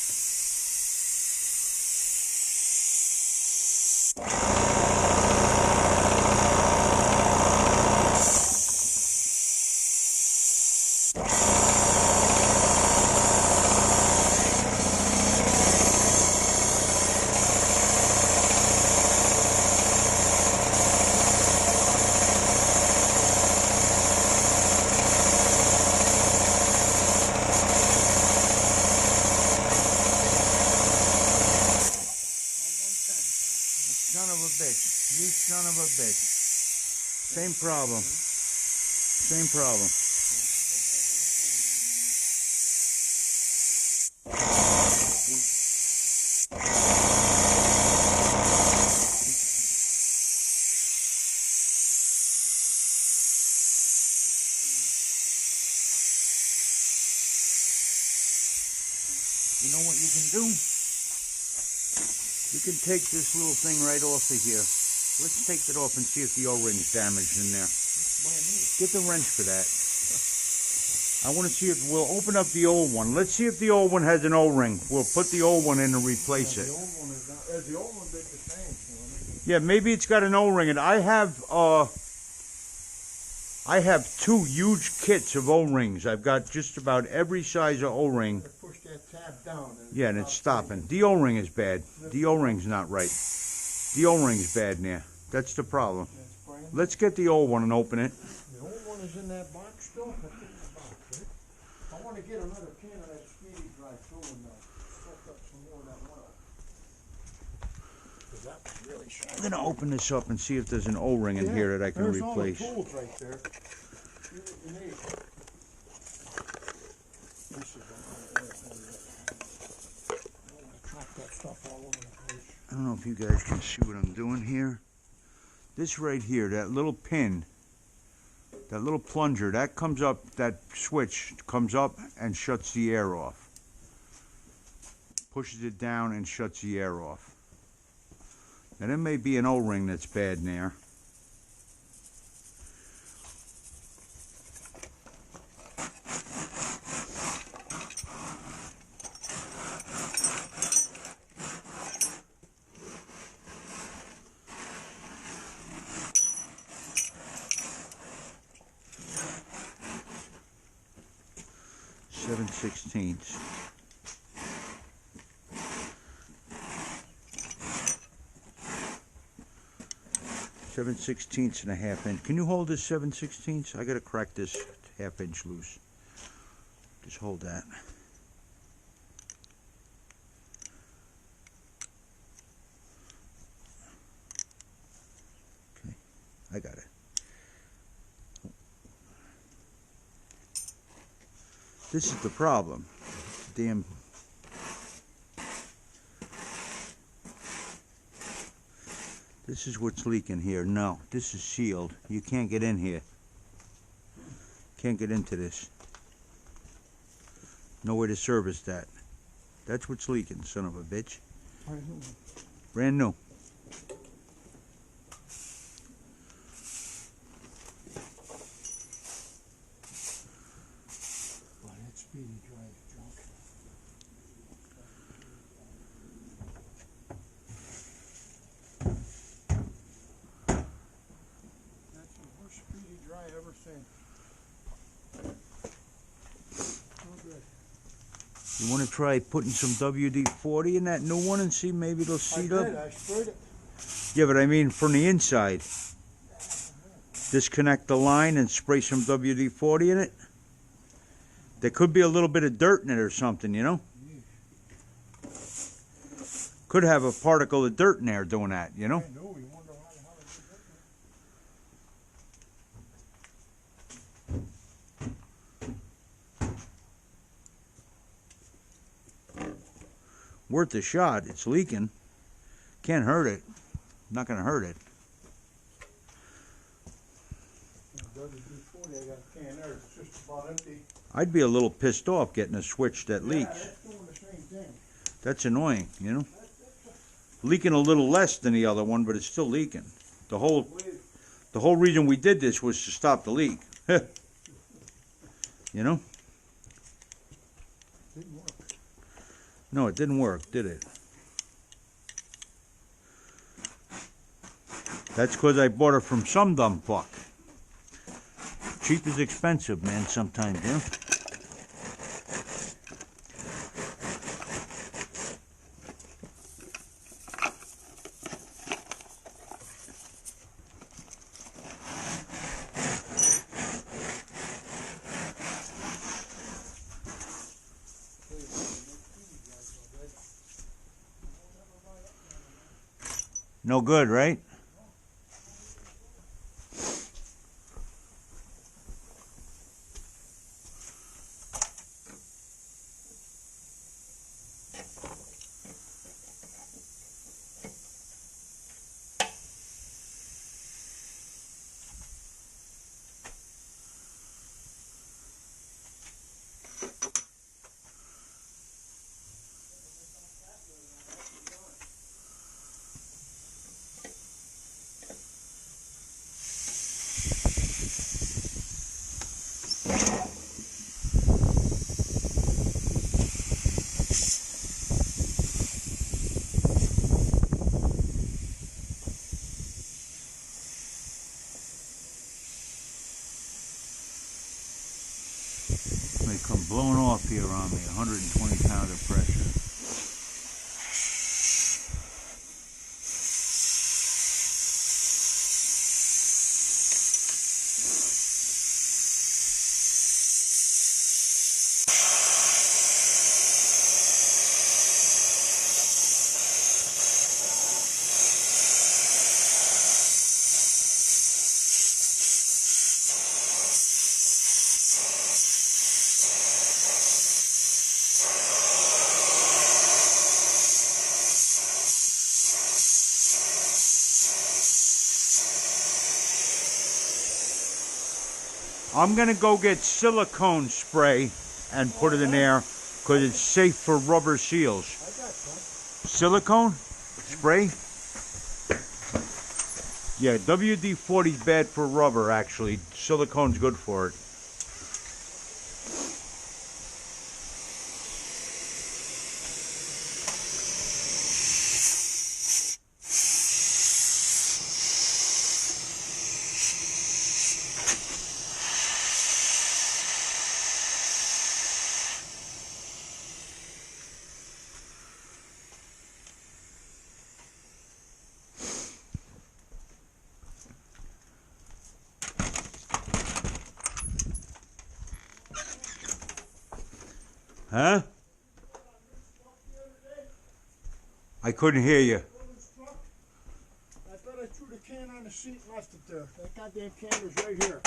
Son of a bitch. You son of a bitch. Same problem. Same problem. You know what you can do? You can take this little thing right off of here. Let's take it off and see if the O-ring's damaged in there. Get the wrench for that. I want to see if we'll open up the old one. Let's see if the old one has an O-ring. We'll put the old one in and replace it. The old one is not, the old one did the same. So Yeah, maybe it's got an O-ring. And I have two huge kits of O-rings. I've got just about every size of O-ring. push that tab down. Yeah, and it's stopping. The O-ring is bad. The O-ring's not right. The O-ring's bad now. That's the problem. Let's get the old one and open it. The old one is in that box still? That's in the box, right? I want to get another can of that Sixity dry too and suck up some more of that oil. Because that's really sharp. I'm going to open this up and see if there's an O-ring in here that I can replace. There's all the tools right there. See what you need. This is that stuff all over the place. I don't know if you guys can see what I'm doing here. This right here, that little pin, that little plunger, that comes up, that switch comes up and shuts the air off. Pushes it down and shuts the air off. Now there may be an O-ring that's bad in there. Seven sixteenths. 7/16 and a half inch. Can you hold this 7/16? I gotta crack this ½ inch loose. Just hold that. Okay, I got it. This is the problem. Damn. This is what's leaking here. No, this is sealed. You can't get in here. Can't get into this. No way to service that. That's what's leaking, son of a bitch. Brand new. Well, that Speedy drives junk. That's the worst Speedy dry I ever seen. Oh, good. You want to try putting some WD-40 in that new one and see maybe it'll seat up? I sprayed it. Yeah, but I mean from the inside. disconnect the line and spray some WD-40 in it. There could be a little bit of dirt in it or something, you know? Could have a particle of dirt in there doing that, you know? I know, you wonder how it Worth a shot. It's leaking. Can't hurt it. Not gonna hurt it. WD-40, I got a can there, it's just about empty. I'd be a little pissed off getting a switch that leaks. Yeah, that's doing the same thing. That's annoying, you know? Leaking a little less than the other one, but it's still leaking. The whole reason we did this was to stop the leak. You know? Didn't work. No, it didn't work, did it? That's because I bought it from some dumb fuck. Cheap is expensive, man, sometimes, you know? No good, right? They come blowing off here on me, 120 pound of pressure. I'm gonna go get silicone spray and put it in there because it's safe for rubber seals. I got some. Silicone spray? Yeah, WD-40 is bad for rubber actually. Silicone's good for it. Huh? I couldn't hear you. I thought I threw the can on the seat and left it there. That goddamn can was right here.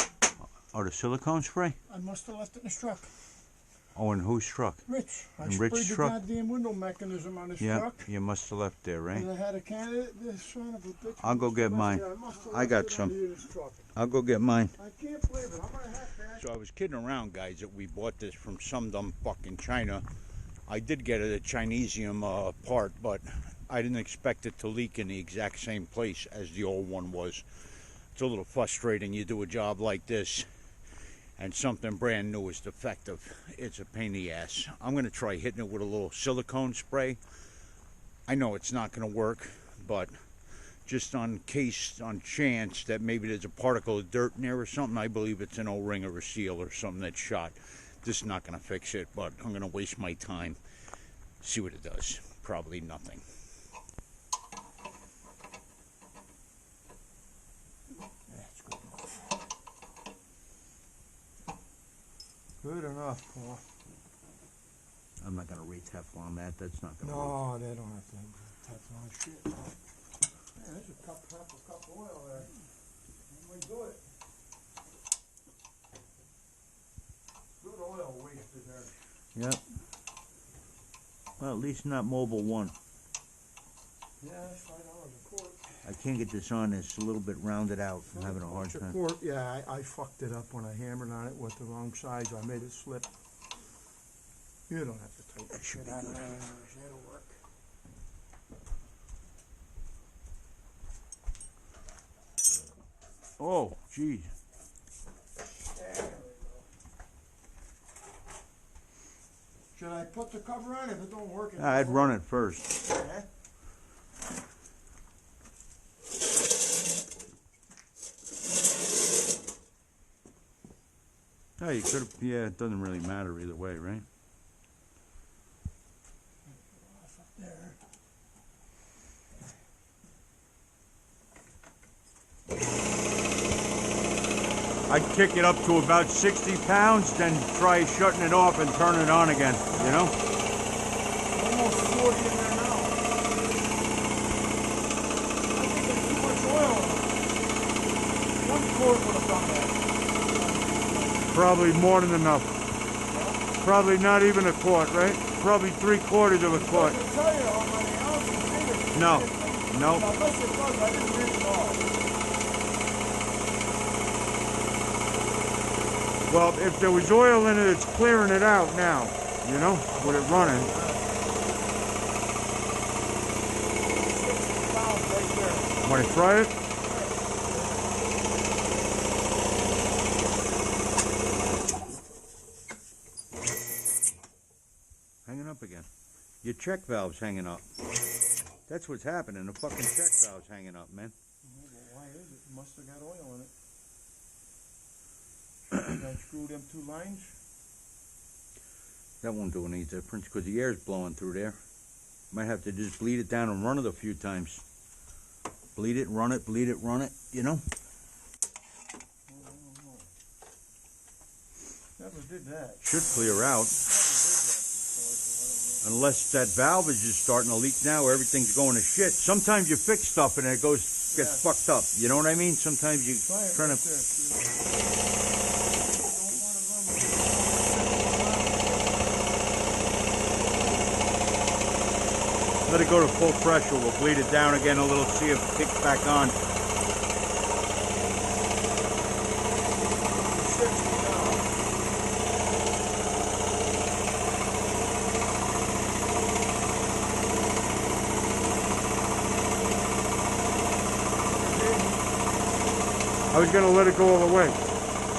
Oh, the silicone spray? I must have left it in the truck. Oh, and whose truck? Rich. I In sprayed Rich's the truck? goddamn window mechanism on his Yeah, truck. you must have left there, And right? I had a can of this son of a bitch. I'll go get mine. I got some. I'll go get mine. I can't believe it. I'm gonna have to. So I was kidding around, guys, that we bought this from some dumb fucking China. I did get it a Chinesium part, but I didn't expect it to leak in the exact same place as the old one was. It's a little frustrating. You do a job like this and something brand new is defective. It's a pain in the ass. I'm going to try hitting it with a little silicone spray. I know it's not going to work, but just on chance that maybe there's a particle of dirt in there or something, I believe it's an O-ring or a seal or something that's shot. This is not going to fix it, but I'm going to waste my time. See what it does. Probably nothing. That's good enough. Good enough, Paul. I'm not gonna re-Teflon that. That's not gonna. No, they don't have to Teflon shit. Man, there's a half a cup of oil there. How do we do it? Good oil wasted there. Yep. Well, at least not Mobile 1. Yeah, that's $5 a quart. I can't get this on. It's a little bit rounded out. I'm having a hard time. Quart, yeah, I fucked it up when I hammered on it with the wrong size. I made it slip. You don't have to take that shit out of there. That'll work. Oh, geez. There we go. Should I put the cover on? If it don't work, I'd run it first. Yeah. Oh, you could have. Yeah, it doesn't really matter either way, right? Off up there. I'd kick it up to about 60 pounds, then try shutting it off and turn it on again, you know? Almost 40 in there now. I think there's too much oil in it. 1 quart would have done that. Probably more than enough. Probably not even a quart, right? Probably 3/4 of a quart. I can tell you how many ounces in it. No, no. Unless it does, I didn't read it all. Well, if there was oil in it, it's clearing it out now, you know, with it running. 60 pounds right there. Want to try it? Hanging up again. Your check valve's hanging up. That's what's happening. The fucking check valve's hanging up, man. Well, why is it? Must have got oil in it. Unscrew them 2 lines. That won't do any difference because the air's blowing through there. Might have to just bleed it down and run it a few times. Bleed it, run it, you know? Never did that. Should clear out. Unless that valve is just starting to leak now, everything's going to shit. Sometimes you fix stuff and it gets fucked up. You know what I mean? Sometimes you trying to. Let it go to full pressure. We'll bleed it down again a little, see if it kicks back on. I was going to let it go all the way.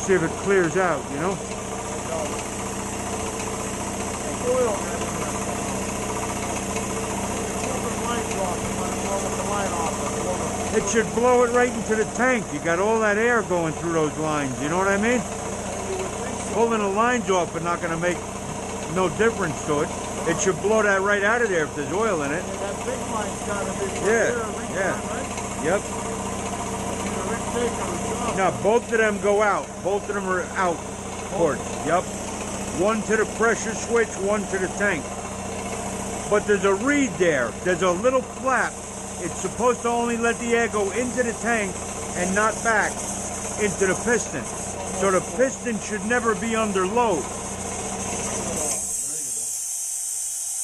See if it clears out, you know? It should blow it right into the tank. You got all that air going through those lines, you know what I mean? Pulling the lines off is not going to make no difference to it. It should blow that right out of there if there's oil in it. That big line's got to be Yeah. right? Yep. Now both of them go out. Both of them are out ports. Yep. One to the pressure switch, one to the tank. But there's a reed there. There's a little flap. It's supposed to only let the air go into the tank and not back into the piston. So the piston should never be under load.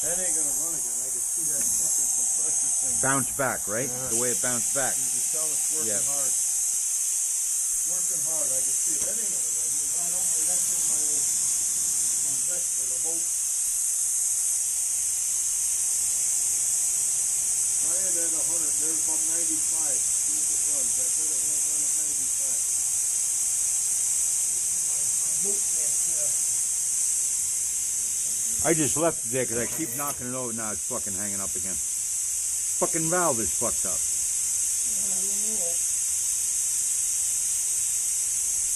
That ain't gonna run again. I can see that fucking compressor thing. Bounce back, right? Yeah. The way it bounced back. You can tell it's working hard. Working hard, I can see it. That ain't gonna run. I don't know. That's in my vest for the boat. Try it at 100. There's about 95. See if it runs. I bet it won't run at 95. I just left it there because I keep knocking it over. Now it's fucking hanging up again. Fucking valve is fucked up.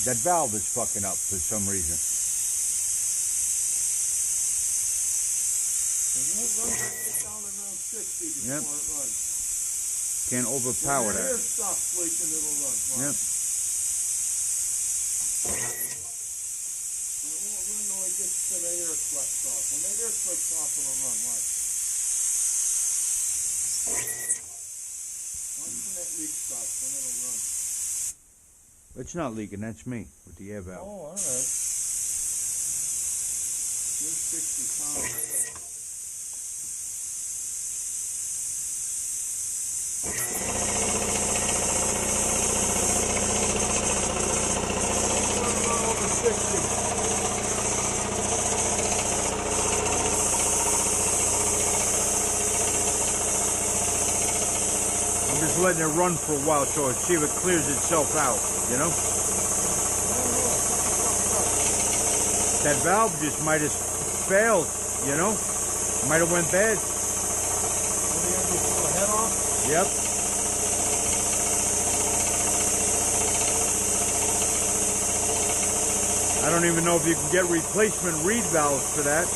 That valve is fucking up for some reason. It won't run. Get down around 60 before Yep. it runs. Can't overpower When the that. air stops leaking, it'll run. Yep. It won't run no till the air clips off. When the air clips off, it'll run. Watch. Once when that leak stops, then it'll run. It's not leaking, that's me with the air valve. Oh, alright. You're 60 pounds. Over 60. I'm just letting it run for a while so see if it clears itself out, you know? That valve just might have failed, you know? Might have went bad. What are you gonna do, pull the head off? Yep. I don't even know if you can get replacement reed valves for that.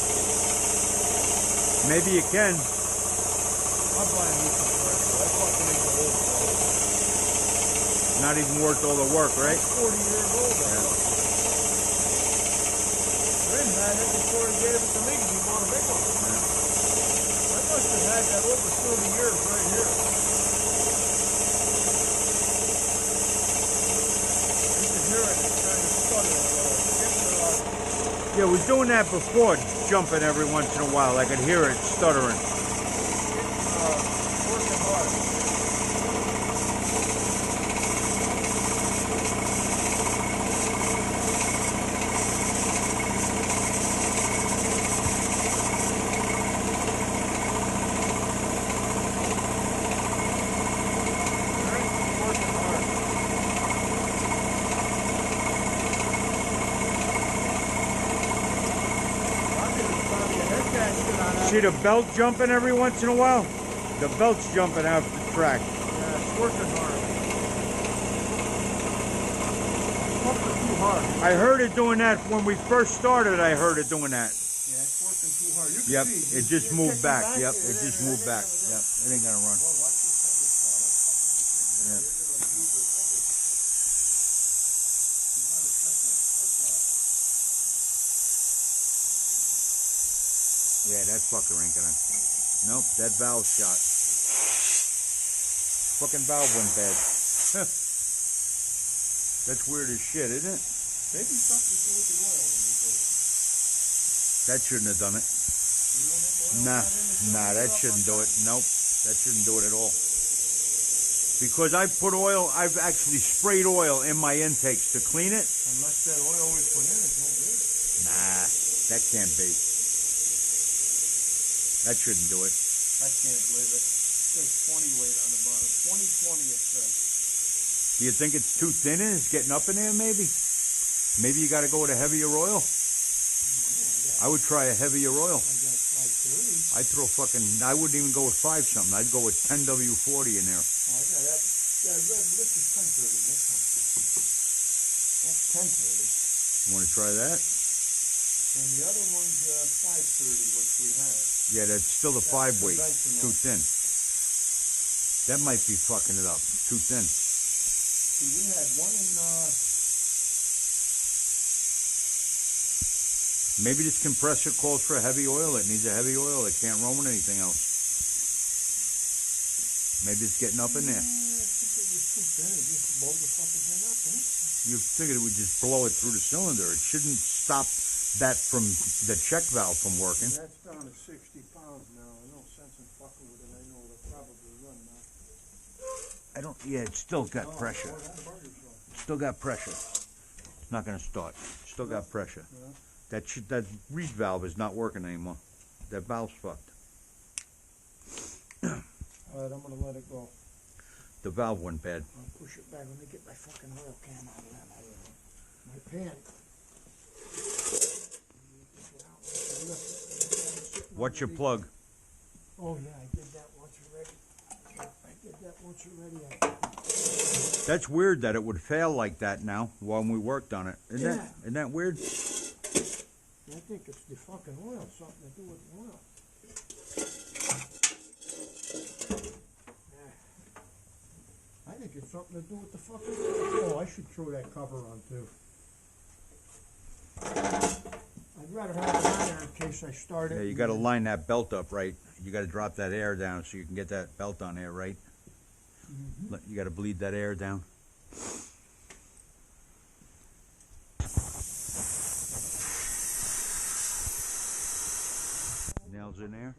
Maybe you can. I'll buy a new compressor. I thought to make the old one. Not even worth all the work, right? 40 years old, I thought. Ren had it before he gave it to me because he bought a big one. I must have had that over 30 years right here. You can hear it kind of stuttering a little. Yeah, I was doing that before, jumping every once in a while. I could hear it stuttering. Working hard. See the belt jumping every once in a while? The belt's jumping off the track. Yeah, it's working hard. Pumping too hard. I heard it doing that when we first started. I heard it doing that. Yeah, it's working too hard. You can Yep, see, it just moved back. Yep, It it just moved back. Yep, it ain't gonna run. Yeah. Yeah, that fucker ain't gonna. Nope, that valve shot. Fucking valve went bad. That's weird as shit, isn't it? Maybe something to do with the oil when you put it. That shouldn't have done it. You don't have oil Nah, in the nah, that shouldn't do it. Nope, that shouldn't do it at all. Because I've put oil, I've actually sprayed oil in my intakes to clean it. Unless that oil we put in is no good. Nah, that can't be. That shouldn't do it. I can't believe it. It says 20 weight on the bottom. 2020 it says. Do you think it's too thin and it's getting up in there maybe? Maybe you got to go with a heavier oil? I would try a heavier oil. I got 530. I'd throw I wouldn't even go with 5 something. I'd go with 10W40 in there. Oh, I got that. Yeah, red, this is 1030. This one. That's 1030. You want to try that? And the other one's 530, which we have. Yeah, that's still the 5 weight. conventional. Too thin. That might be fucking it up. Too thin. See, we had one in, Maybe this compressor calls for a heavy oil. It needs a heavy oil. It can't run with anything else. Maybe it's getting up in there. I think it was too thin. It just blows the fucking thing up, huh? You figured it would just blow it through the cylinder. It shouldn't stop that from the check valve from working. And that's down to 60 pounds now. No sense in fucking with it. I know it'll probably run now. Yeah, it's still got pressure. Boy, don't burn yourself. Still got pressure. It's not going to start. Still got pressure. Yeah. That reed valve is not working anymore. That valve's fucked. All right, I'm going to let it go. The valve went bad. I'll push it back. Let me get my fucking oil can out of that. My pan. What's your plug? Oh yeah, I did that once already. That's weird that it would fail like that now when we worked on it. Isn't that weird? I think it's the fucking oil, something to do with the oil. I think it's something to do with the fucking oil. Oh, I should throw that cover on too. I I'd rather have it on there in case I start it. Yeah, you got to line that belt up right. You got to drop that air down so you can get that belt on there right. You got to bleed that air down. Nails in there.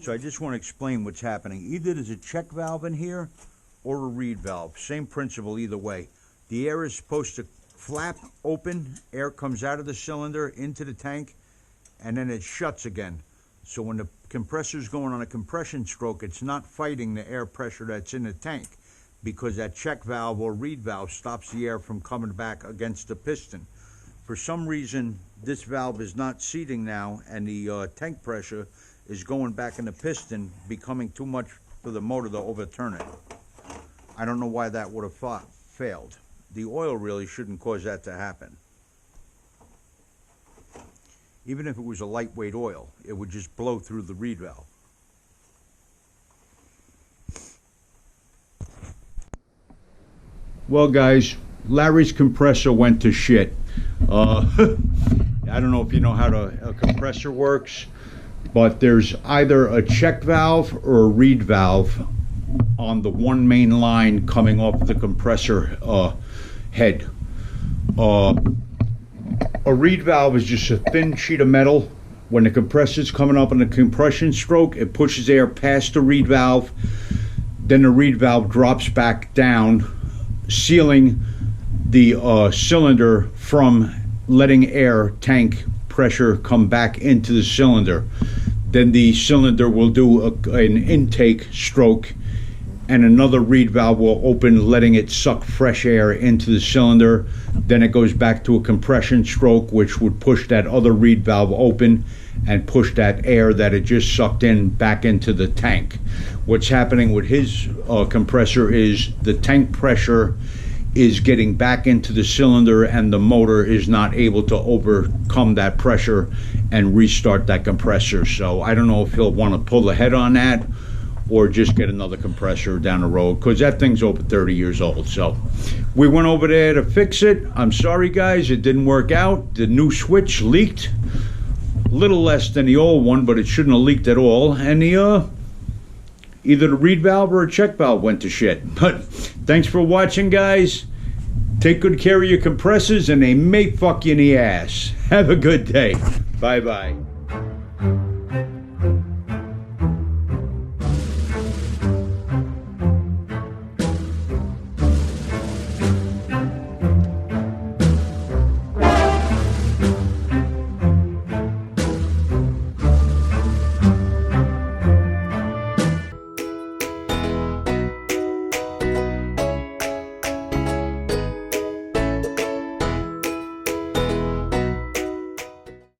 So I just want to explain what's happening. Either there's a check valve in here or a reed valve. Same principle either way. The air is supposed to flap open, air comes out of the cylinder into the tank, and then it shuts again. So when the compressor's going on a compression stroke, it's not fighting the air pressure that's in the tank, because that check valve or reed valve stops the air from coming back against the piston. For some reason, this valve is not seating now, and the tank pressure is going back in the piston, becoming too much for the motor to overturn it. I don't know why that would have failed. The oil really shouldn't cause that to happen. Even if it was a lightweight oil, it would just blow through the reed valve. Well guys, Larry's compressor went to shit. I don't know if you know how a compressor works, but there's either a check valve or a reed valve on the one main line coming off the compressor head. A reed valve is just a thin sheet of metal. When the compressor's coming up on the compression stroke, it pushes air past the reed valve. Then the reed valve drops back down, sealing the cylinder from letting air tank pressure come back into the cylinder. Then the cylinder will do an intake stroke, and another reed valve will open, letting it suck fresh air into the cylinder. Then it goes back to a compression stroke, which would push that other reed valve open and push that air that it just sucked in back into the tank. What's happening with his compressor is the tank pressure is getting back into the cylinder, and the motor is not able to overcome that pressure and restart that compressor. So I don't know if he'll want to pull the head on that or just get another compressor down the road, because that thing's over 30 years old. So we went over there to fix it. I'm sorry guys, it didn't work out. The new switch leaked a little less than the old one, but it shouldn't have leaked at all. And the either the reed valve or a check valve went to shit. But thanks for watching guys. Take good care of your compressors, and they may fuck you in the ass. Have a good day. Bye bye.